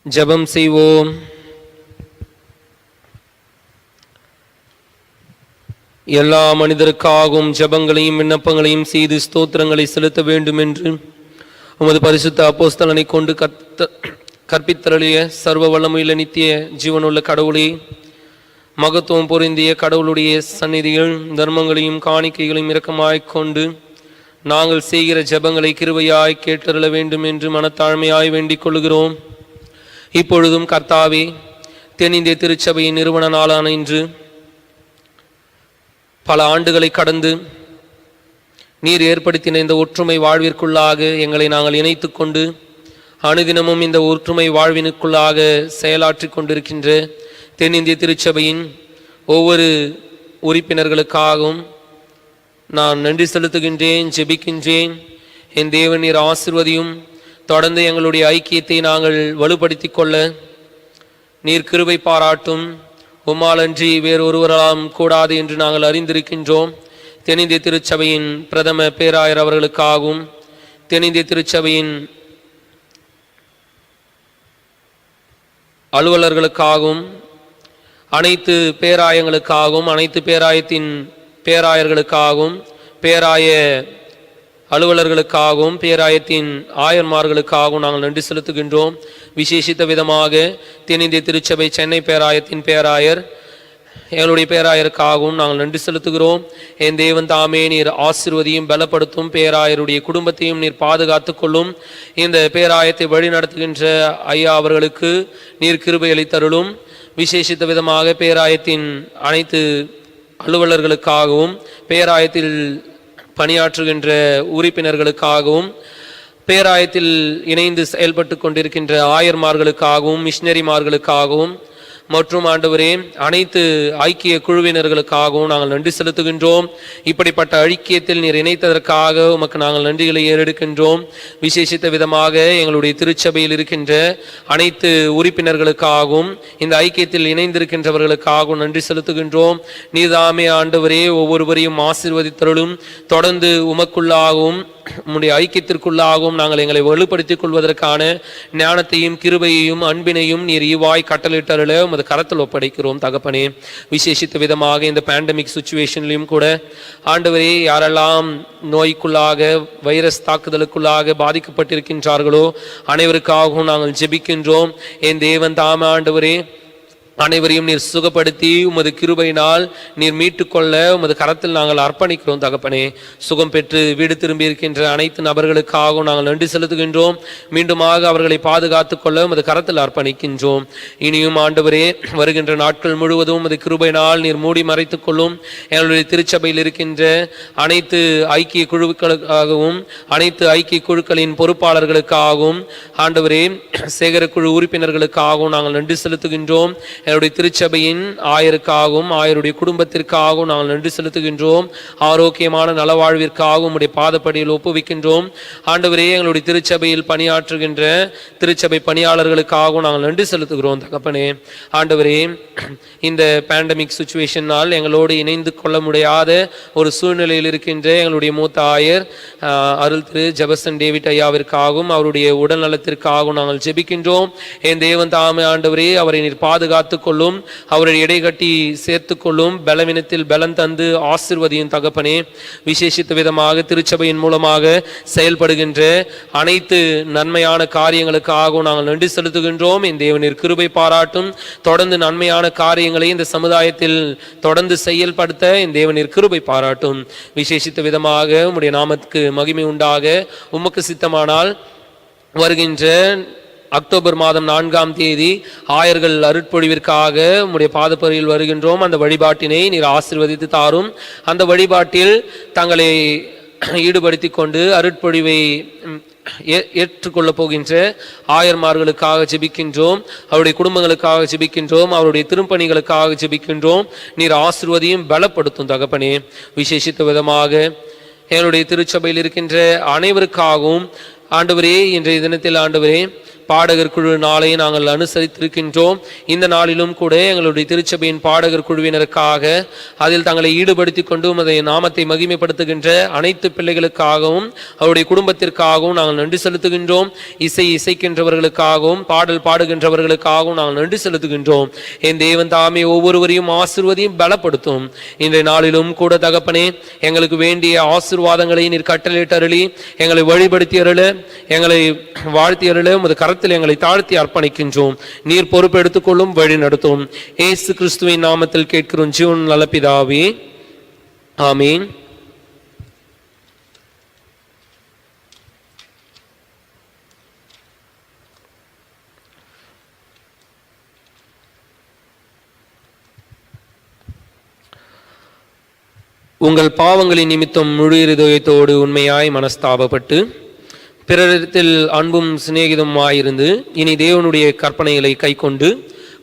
ஜெபம் செய்வோம். எல்லா மனிதருக்காகவும் ஜெபங்களையும் விண்ணப்பங்களையும் செய்து ஸ்தோத்திரங்களை செலுத்த வேண்டும் என்று உமது பரிசுத்த அப்போஸ்தலனை கொண்டு கற்பித்தருளிய சர்வ வல்லமையுள்ள நித்திய ஜீவனுள்ள கடவுளே, மகத்துவம் பொருந்திய கடவுளுடைய சந்நிதியில் தர்மங்களையும் காணிக்கைகளையும் இரக்கமாய்க் கொண்டு நாங்கள் செய்கிற ஜெபங்களை கிருபையாய் கேட்டருள வேண்டும் என்று மனத்தாழ்மையாய் வேண்டிக் கொள்கிறோம். இப்பொழுதும் கர்த்தாவே, தென்னிந்திய திருச்சபையின் நிறுவன நாளான இன்று பல ஆண்டுகளை கடந்து நீர் ஏற்படுத்தின இந்த ஒற்றுமை வாழ்விற்குள்ளாக எங்களை நாங்கள் இணைத்து கொண்டு அனுதினமும் இந்த ஒற்றுமை வாழ்வினுக்குள்ளாக செயலாற்றி கொண்டிருக்கின்ற தென்னிந்திய திருச்சபையின் ஒவ்வொரு உறுப்பினர்களுக்காகவும் நான் நன்றி செலுத்துகின்றேன், ஜெபிக்கின்றேன். என் தேவன் நீர் ஆசீர்வதியும். தொடர்ந்து எங்களுடைய ஐக்கியத்தை நாங்கள் வலுப்படுத்தி கொள்ள நீர் கிருபை பாராட்டும். உம்மாலன்றி வேறொருவராம் கூடாது என்று நாங்கள் அறிந்திருக்கின்றோம். தென்னிந்திய திருச்சபையின் பிரதம பேராயர் அவர்களுக்காகவும், தென்னிந்திய திருச்சபையின் அலுவலர்களுக்காகவும், அனைத்து பேராயங்களுக்காகவும், அனைத்து பேராயத்தின் பேராயர்களுக்காகவும், பேராய அலுவலர்களுக்காகவும், பேராயத்தின் ஆயர்மார்களுக்காகவும் நாங்கள் நன்றி செலுத்துகின்றோம். விசேஷித்த விதமாக தென்னிந்திய திருச்சபை சென்னை பேராயத்தின் பேராயர் எங்களுடைய பேராயருக்காகவும் நாங்கள் நன்றி செலுத்துகிறோம். என் தேவன் தாமே நீர் ஆசீர்வதியும், பலப்படுத்தும். பேராயருடைய குடும்பத்தையும் நீர் பாதுகாத்து கொள்ளும். இந்த பேராயத்தை வழிநடத்துகின்ற ஐயா அவர்களுக்கு நீர் கிருபை அளித்தருளும். விசேஷித்த விதமாக பேராயத்தின் அனைத்து அலுவலர்களுக்காகவும், பேராயத்தில் பணியாற்றுகின்ற உறுப்பினர்களுக்காகவும், பேராயத்தில் இணைந்து செயல்பட்டு கொண்டிருக்கின்ற ஆயர்மார்களுக்காகவும், மிஷினரிமார்களுக்காகவும் மற்றும் ஆண்டவரே அனைத்து ஐக்கிய குழுவினர்களுக்காகவும் நாங்கள் நன்றி செலுத்துகின்றோம். இப்படிப்பட்ட ஐக்கியத்தில் நீர் இணைத்ததற்காக உமக்கு நாங்கள் நன்றிகளை ஏறெடுக்கின்றோம். விசேஷித்த விதமாக எங்களுடைய திருச்சபையில் இருக்கின்ற அனைத்து உறுப்பினர்களுக்காகவும் இந்த ஐக்கியத்தில் இணைந்திருக்கின்றவர்களுக்காகவும் நன்றி செலுத்துகின்றோம். நீதாமே ஆண்டவரே ஒவ்வொருவரையும் ஆசீர்வதித்தருளும். தொடர்ந்து உமக்குள்ளாகவும் உம்முடைய ஐக்கியத்திற்குள்ளாகவும் நாங்கள் எங்களை வலுப்படுத்திக் கொள்வதற்கான ஞானத்தையும் கிருபையையும் அன்பினையும் நீர் ஈவாய் கட்டளையிட்டருள உமது கரத்தில் ஒப்படைக்கிறோம் தகப்பனே. விசேஷித்த விதமாக இந்த பேண்டமிக் சிச்சுவேஷன்லையும் கூட ஆண்டவரே, யாரெல்லாம் நோய்க்குள்ளாக வைரஸ் தாக்குதலுக்குள்ளாக பாதிக்கப்பட்டிருக்கின்றார்களோ அனைவருக்காகவும் நாங்கள் ஜெபிக்கின்றோம். என் தேவன் தாம ஆண்டவரே, அனைவரையும் நீர் சுகப்படுத்தி உமது கிருபையினால் நீர் மீட்டுக்கொள்ள உமது கரத்தில் நாங்கள் அர்ப்பணிக்கிறோம் தகப்பனே. சுகம் பெற்று வீடு திரும்பி இருக்கின்ற அனைத்து நபர்களுக்காகவும் நாங்கள் நன்றி செலுத்துகின்றோம். மீண்டுமாக அவர்களை பாதுகாத்துக் கொள்ள உமது கரத்தில் அர்ப்பணிக்கின்றோம். இனியும் ஆண்டவரே, வருகின்ற நாட்கள் முழுவதும் உமது கிருபையினால் நீர் மூடி மறைத்துக் கொள்ளும். எங்களுடைய திருச்சபையில் இருக்கின்ற அனைத்து ஐக்கிய குழுக்களுக்காகவும், அனைத்து ஐக்கிய குழுக்களின் பொறுப்பாளர்களுக்காகவும், ஆண்டவரே சேகர குழு உறுப்பினர்களுக்காகவும் நாங்கள் நன்றி செலுத்துகின்றோம். என்னுடைய திருச்சபையின் ஆயருக்காகவும் ஆயருடைய குடும்பத்திற்காகவும் நாங்கள் நன்றி செலுத்துகின்றோம். ஆரோக்கியமான நலவாழ்விற்காகவும் உடைய பாதப்படியில் ஒப்புவிக்கின்றோம். ஆண்டவரே, எங்களுடைய திருச்சபையில் பணியாற்றுகின்ற திருச்சபை பணியாளர்களுக்காகவும் நாங்கள் நன்றி செலுத்துகிறோம் தகப்பனே. ஆண்டவரே, இந்த பேண்டமிக் சிச்சுவேஷனால் எங்களோடு இணைந்து கொள்ள முடியாத ஒரு சூழ்நிலையில் இருக்கின்ற எங்களுடைய மூத்த ஆயர் அருள் திரு ஜெபசன் டேவிட் ஐயாவிற்காகவும் அவருடைய உடல் நலத்திற்காகவும் நாங்கள் ஜெபிக்கின்றோம். என் தேவன் தாமே ஆண்டவரே, அவரை நீர் பாதுகாத்துக் கொள்ளும். அவரை இடைகட்டி சேர்த்துக் கொள்ளும். பலவீனத்தில் பலன் தந்து ஆசீர்வதியும் தகப்பனே. விசேஷித்த விதமாக திருச்சபையின் மூலமாக செயல்படுகின்ற அனைத்து நன்மையான காரியங்களுக்காகவும் நாங்கள் நன்றி செலுத்துகின்றோம். என் தேவனீர் கிருபை பாராட்டும். தொடர்ந்து நன்மையான காரியங்களை இந்த சமுதாயத்தில் தொடர்ந்து செயல்படுத்த என் தேவனீர் கிருபை பாராட்டும். விசேஷித்த விதமாக உம்முடைய நாமத்துக்கு மகிமை உண்டாக உமக்கு சித்தமானால் வருகின்ற அக்டோபர் மாதம் 4ஆம் தேதி ஆயர்கள் அருட்பொழிவிற்காக உம்முடைய பாதப்படியில் வருகின்றோம். அந்த வழிபாட்டினை நீர் ஆசீர்வதித்து தாரும். அந்த வழிபாட்டில் தங்களை ஈடுபடுத்தி கொண்டு அருட்பொழிவை ஏற்றுக்கொள்ளப் போகின்ற ஆயர்மார்களுக்காக ஜெபிக்கின்றோம். அவருடைய குடும்பங்களுக்காக ஜெபிக்கின்றோம். அவருடைய திருப்பணிகளுக்காக ஜெபிக்கின்றோம். நீர் ஆசீர்வதியும் பலப்படுத்தும் தகப்பனே. விசேஷித்த விதமாக எங்களுடைய திருச்சபையில் இருக்கின்ற அனைவருக்காகவும் ஆண்டவரே, இன்றைய தினத்தில் ஆண்டவரே பாடகர் குழு நாளை நாங்கள் அனுசரித்திருக்கின்றோம். இந்த நாளிலும் கூட எங்களுடைய திருச்சபையின் பாடகர் குழுவினருக்காக அதில் தங்களை ஈடுபடுத்திக் கொண்டு உமது நாமத்தை மகிமைப்படுத்துகின்ற அனைத்து பிள்ளைகளுக்காகவும் அவருடைய குடும்பத்திற்காகவும் நாங்கள் நன்றி செலுத்துகின்றோம். இசைக்கின்றவர்களுக்காகவும் பாடல் பாடுகின்றவர்களுக்காகவும் நாங்கள் நன்றி செலுத்துகின்றோம். என் தேவன் தாமே ஒவ்வொருவரையும் ஆசீர்வதியும் பலப்படுத்தும். இன்றைய நாளிலும் கூட தகப்பனே, எங்களுக்கு வேண்டிய ஆசீர்வாதங்களை நீர் கட்டளையிட்டு அருளி எங்களை வழிபடுத்தி அருள, எங்களை வாழ்த்தி அருள உமது கரத்தில் எங்களை தாழ்த்தி அர்ப்பணிக்கின்றோம். நீர் பொறுப்பு எடுத்துக்கொள்ளும், வழி நடத்தும். இயேசு கிறிஸ்துவின் நாமத்தில் கேட்கிறோம் ஜீவன் நல்ல பிதாவே, ஆமீன். உங்கள் பாவங்களின் நிமித்தம் முழு இருதயத்தோடு உண்மையாய் மனஸ்தாபப்பட்டு பிறரிடத்தில் அன்பும் சிநேகிதமாயிருந்து இனி தேவனுடைய கற்பனைகளை கைக்கொண்டு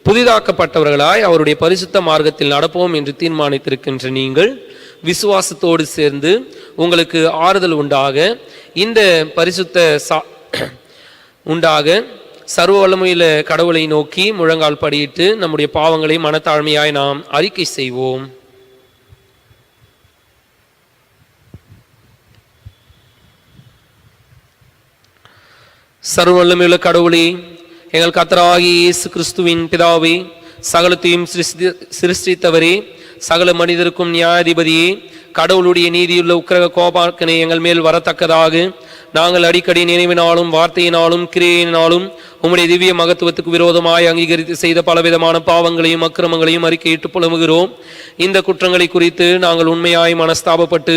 புதிதாக்கப்பட்டவர்களாய் அவருடைய பரிசுத்த மார்க்கத்தில் நடப்போம் என்று தீர்மானித்திருக்கின்ற நீங்கள் விசுவாசத்தோடு சேர்ந்து உங்களுக்கு ஆறுதல் உண்டாக இந்த பரிசுத்த உண்டாக சர்வ வல்லமையுள்ள கடவுளை நோக்கி முழங்கால் படியிட்டு நம்முடைய பாவங்களை மனத்தாழ்மையாய் நாம் அறிக்கை செய்வோம். சர்வ வல்லமையுள்ள கடவுளே, எங்கள் கர்த்தராகிய இயேசு கிறிஸ்துவின் பிதாவே, சகலத்தையும் சிருஷ்டித்தவரே, சகல மனிதருக்கும் நியாயாதிபதியே, கடவுளுடைய நீதியுள்ள உக்கிரக கோபாக்கனை எங்கள் மேல் வரத்தக்கதாக நாங்கள் அடிக்கடி நினைவினாலும் வார்த்தையினாலும் கிரியையினாலும் உம்முடைய திவ்ய மகத்துவத்துக்கு விரோதமாய் அங்கீகரித்து செய்த பலவிதமான பாவங்களையும் அக்கிரமங்களையும் அறிக்கையிட்டு புலம்புகிறோம். இந்த குற்றங்களை குறித்து நாங்கள் உண்மையாய் மனஸ்தாபப்பட்டு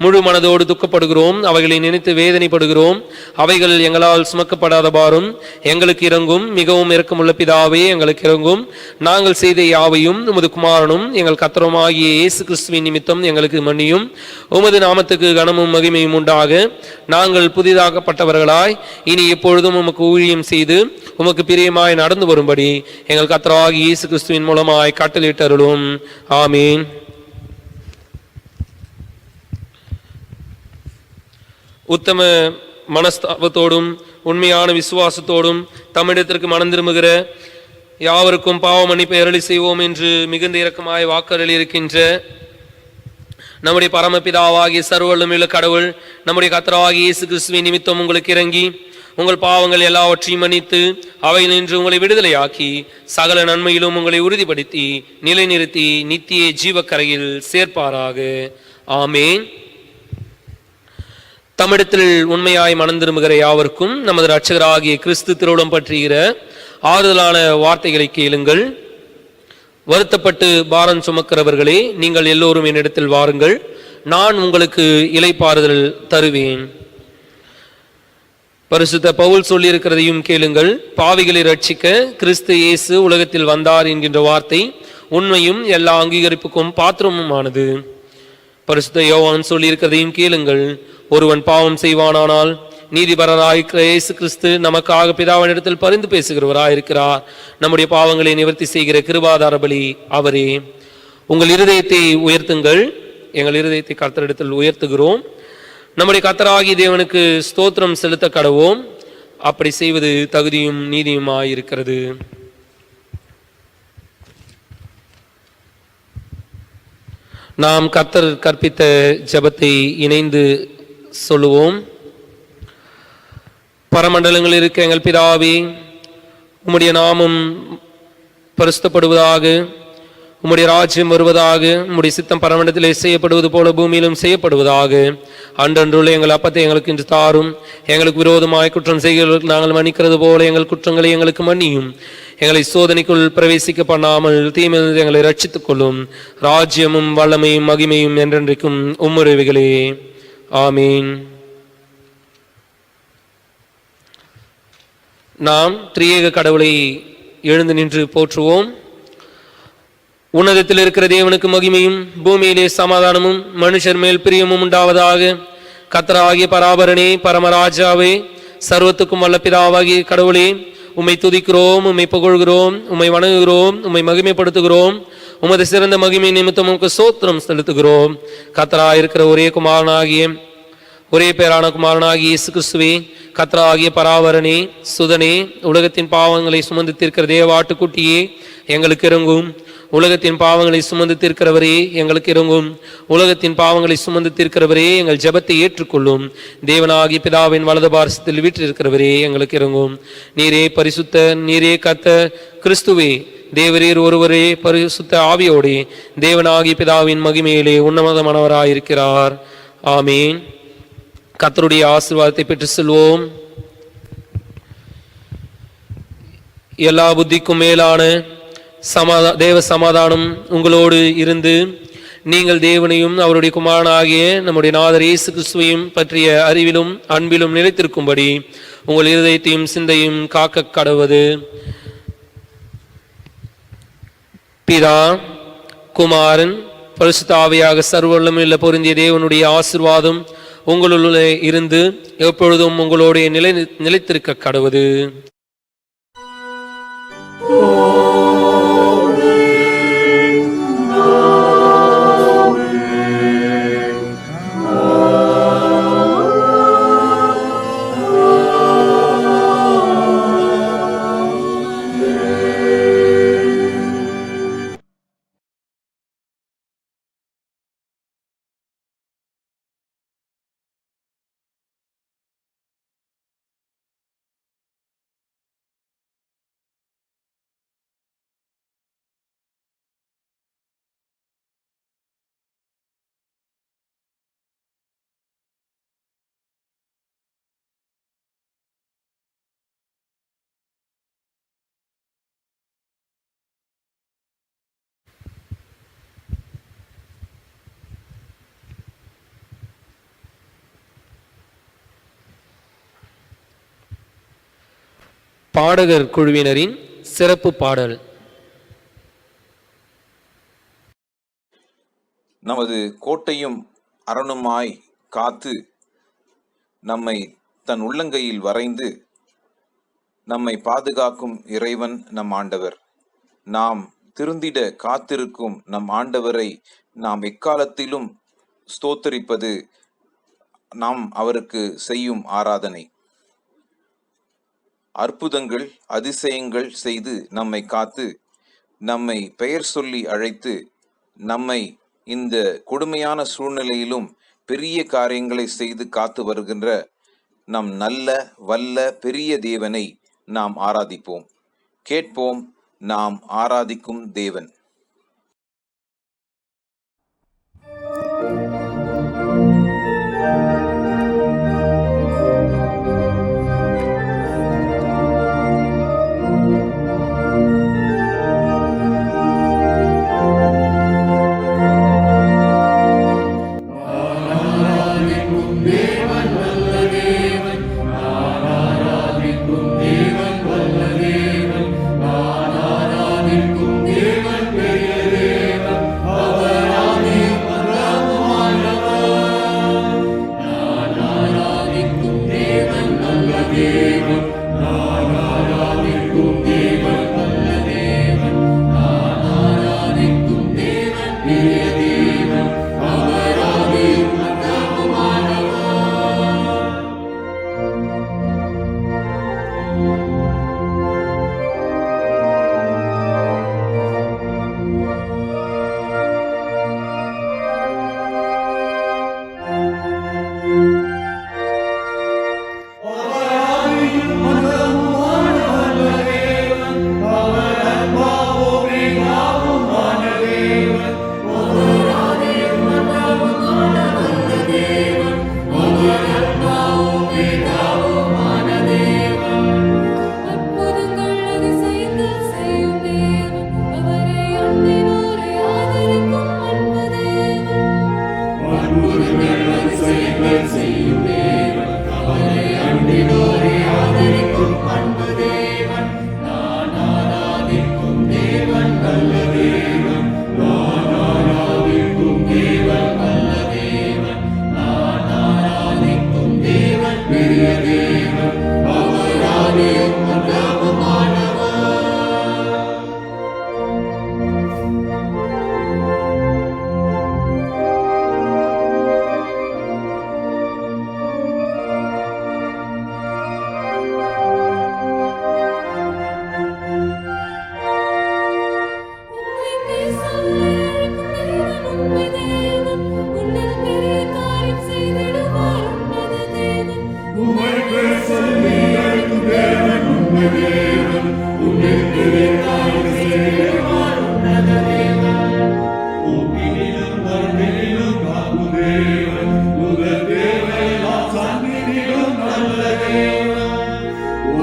முழு மனதோடு துக்கப்படுகிறோம். அவைகளை நினைத்து வேதனைப்படுகிறோம். அவைகள் எங்களால் சுமக்கப்படாதபாரும் எங்களுக்கு இறங்கும். மிகவும் இரக்கமுள்ள பிதாவே, எங்களுக்கு இறங்கும். நாங்கள் செய்த யாவையும் உமது குமாரனும் எங்கள் கர்த்தருமாகிய இயேசு கிறிஸ்துவின் நிமித்தம் எங்களுக்கு மன்னியும். உமது நாமத்துக்கு கனமும் மகிமையும் உண்டாக நாங்கள் புதிதாக்கப்பட்டவர்களாய் இனி எப்பொழுதும் உமக்கு ஊழியம் செய்து உமக்கு பிரியமாய் நடந்து வரும்படி எங்கள் கர்த்தராகிய இயேசு கிறிஸ்துவின் மூலமாய் கட்டளையிட்டு அருளும். ஆமீன். உத்தம மனஸ்தாபத்தோடும் உண்மையான விசுவாசத்தோடும் தமிழத்திற்கு மனம் திரும்புகிற யாவருக்கும் பாவ மன்னிப்பை அருளி செய்வோம் என்று மிகுந்த இரக்கமாய் வாக்குறுதி இருக்கின்ற நம்முடைய பரமபிதாவாகிய சர்வ வல்லமையுள்ள கடவுள் நம்முடைய கர்த்தராகிய இயேசு கிறிஸ்துவின் நிமித்தம் உங்களுக்கு இறங்கி உங்கள் பாவங்கள் எல்லாவற்றையும் மன்னித்து அவையினின்று உங்களை விடுதலையாக்கி சகல நன்மையிலும் உங்களை உறுதிப்படுத்தி நிலைநிறுத்தி நித்திய ஜீவக்கரையில் சேர்ப்பாராக. ஆமேன். தமிழத்தில் உண்மையாய் மனம் திரும்புகிற யாவருக்கும் நமது இரட்சகராகிய கிறிஸ்து திருவுளம் பற்றுகிற ஆறுதலான வார்த்தைகளை கேளுங்கள். வருத்தப்பட்டு பாரம் சுமக்கிறவர்களே, நீங்கள் எல்லோரும் என்னிடத்தில் வாருங்கள், நான் உங்களுக்கு இளைப்பாறுதல் தருவேன். பரிசுத்த பவுல் சொல்லியிருக்கிறதையும் கேளுங்கள். பாவிகளை ரட்சிக்க கிறிஸ்து இயேசு உலகத்தில் வந்தார் என்கின்ற வார்த்தை உண்மையும் எல்லா அங்கீகரிப்புக்கும் பாத்திரமுமானது. பரிசுத்த யோவான் சொல்லியிருக்கிறதையும் கேளுங்கள். ஒருவன் பாவம் செய்வானானால் நீதிபரராயிருக்கிற இயேசு கிறிஸ்து நமக்காக பிதாவினிடத்தில் பரிந்து பேசுகிறவராயிருக்கிறார். நம்முடைய பாவங்களை நிவர்த்தி செய்கிற கிருபாதார பலி அவரே. உங்கள் இருதயத்தை உயர்த்துங்கள். எங்கள் இருதயத்தை கர்த்தரிடத்தில் உயர்த்துகிறோம். நம்முடைய கர்த்தராகிய தேவனுக்கு ஸ்தோத்திரம் செலுத்த கடவோம். அப்படி செய்வது தகுதியும் நீதியுமாயிருக்கிறது. நாம் கர்த்தர் கற்பித்த ஜெபத்தை இணைந்து சொல்லுவோம். பரமண்டலங்களில் இருக்க எங்கள் பிதாவே, உம்முடைய நாமம் பரிசுத்தப்படுவதாக, உம்முடைய ராஜ்யம் வருவதாக, உம்முடைய சித்தம் பரமண்டலத்திலே செய்யப்படுவது போல பூமியிலும் செய்யப்படுவதாக. அன்றன்றுள்ள எங்கள் அப்பத்தை எங்களுக்கு இன்று தாரும். எங்களுக்கு விரோதமாய் குற்றம் செய்கிறவர்களுக்கு நாங்கள் மன்னிக்கிறது போல எங்கள் குற்றங்களை எங்களுக்கு மன்னியும். எங்களை சோதனைக்குள் பிரவேசிக்க பண்ணாமல் தீமையிலிருந்து எங்களை ரட்சித்துக் கொள்ளும். ராஜ்யமும் வல்லமையும் மகிமையும் என்றென்றைக்கும் உம்முடையவைகளே. ஆமீன். நாம் திரியேக கடவுளை எழுந்து நின்று போற்றுவோம். உன்னதத்தில் இருக்கிற தேவனுக்கு மகிமையும் பூமியிலே சமாதானமும் மனுஷர் மேல் பிரியமும் உண்டாவதாக. கர்த்தராகிய பராபரனே, பரமராஜாவே, சர்வத்துக்கும் வல்ல பிதாவாகிய கடவுளே, உம்மை துதிக்கிறோம், உம்மை புகழ்கிறோம், உம்மை வணங்குகிறோம், உம்மை மகிமைப்படுத்துகிறோம். உமது சிறந்த மகிமை நிமித்தம் உமக்கு ஸ்தோத்திரம் செலுத்துகிறோம். கர்த்தராயிருக்கிற ஒரே குமாரனாகிய ஒரே பேரான குமாரனாகிய இயேசு கிறிஸ்துவே, கர்த்தராகிய பராவரனே, சுதனே, உலகத்தின் பாவங்களை சுமந்து தீர்க்கிற தேவாட்டுக்குட்டியே, எங்களுக்கு இறங்கும். உலகத்தின் பாவங்களை சுமந்து தீர்க்கிறவரே, எங்களுக்கு இறங்கும். உலகத்தின் பாவங்களை சுமந்து தீர்க்கிறவரே, எங்கள் ஜெபத்தை ஏற்றுக்கொள்ளும். தேவனாகிய பிதாவின் வலது பார்சத்தில் வீற்றிருக்கிறவரே, எங்களுக்கு இறங்கும். நீரே பரிசுத்த, நீரே கர்த்தர் கிறிஸ்துவே, தேவரீர் ஒருவரே பரிசுத்த ஆவியோடே தேவனாகிய பிதாவின் மகிமையிலே உன்னதமானவராயிருக்கிறார். ஆமீன். கர்த்தருடைய ஆசீர்வாதத்தை பெற்று செல்வோம். எல்லா புத்திக்கும் மேலான தேவ சமாதானம் உங்களோடு இருந்து நீங்கள் தேவனையும் அவருடைய குமாரனாகிய நம்முடைய நாதர் இயேசு கிறிஸ்துவையும் பற்றிய அறிவிலும் அன்பிலும் நிலைத்திருக்கும்படி உங்கள் இருதயத்தையும் சிந்தையும் காக்க கடவது. பிதா, குமாரன், பரிசுத்த ஆவியாக சர்வவல்லமையுள்ள பொருந்திய தேவனுடைய ஆசீர்வாதம் உங்களுள்ளே இருந்து எப்பொழுதும் உங்களோட நிலைத்திருக்க கடவது. பாடகர் குழுவினரின் சிறப்பு பாடல். நமது கோட்டையும் அரணுமாய் காத்து நம்மை தன் உள்ளங்கையில் வரைந்து நம்மை பாதுகாக்கும் இறைவன் நம் ஆண்டவர். நாம் திருந்திட காத்திருக்கும் நம் ஆண்டவரை நாம் எக்காலத்திலும் ஸ்தோத்தரிப்பது நாம் அவருக்கு செய்யும் ஆராதனை. அற்புதங்கள் அதிசயங்கள் செய்து நம்மை காத்து நம்மை பெயர் சொல்லி அழைத்து நம்மை இந்த கொடுமையான சூழ்நிலையிலும் பெரிய காரியங்களை செய்து காத்து வருகின்ற நம் நல்ல வல்ல பெரிய தேவனை நாம் ஆராதிப்போம். கேட்போம் நாம் ஆராதிக்கும் தேவன். தேவன் உன்னில் பெரிய காரியம் செய்திடுவார் உன்னத தேவன் உம்மை பேர் சொல்லி அழைக்கும் தேவன் உண்மை தேவன், உன்னில் பெரிய காரியம் செய்திடுவார் உன்னத தேவன். ஊக்கினிலும் மறுமையிலும் காக்கும் தேவன், உங்கள் தேவையெல்லாம் சந்நிதியிலும் நல்ல தேவன்.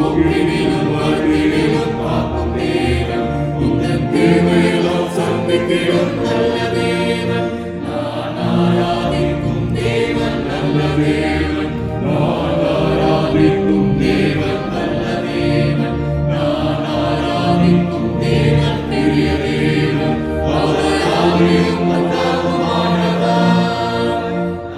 ஊக்கினிலும் மறுமையிலும் காக்கும் தேவன், உங்கள் தேவையெல்லாம் சந்நிதியிலும் நல்ல தேவன். நான் ஆராதிக்கும் தேவன் நல்ல தேவன், நான் ஆராதிக்கும் தேவன் நல்ல தேவன், நான் ஆராதிக்கும் தேவன் பெரிய தேவன், அவர் ஆவியும் மந்தாகுமானவர்.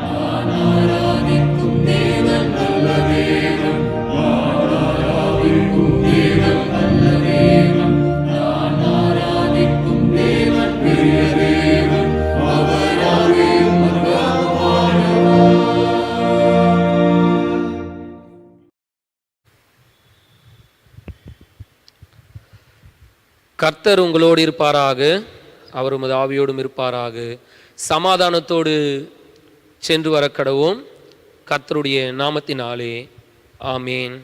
நான் ஆராதிக்கும் தேவன் நல்ல தேவன், நான் ஆராதிக்கும் தேவன் நல்ல தேவன், நான் ஆராதிக்கும் தேவன் பெரிய தேவன், அவர் ஆவியும் மந்தாகுமானவர். கர்த்தர் உங்களோடு இருப்பாராக, அவர் உமது ஆவியோடும் இருப்பாராக. சமாதானத்தோடு சென்று வர கடவோம். கர்த்தருடைய நாமத்தினாலே ஆமேன்.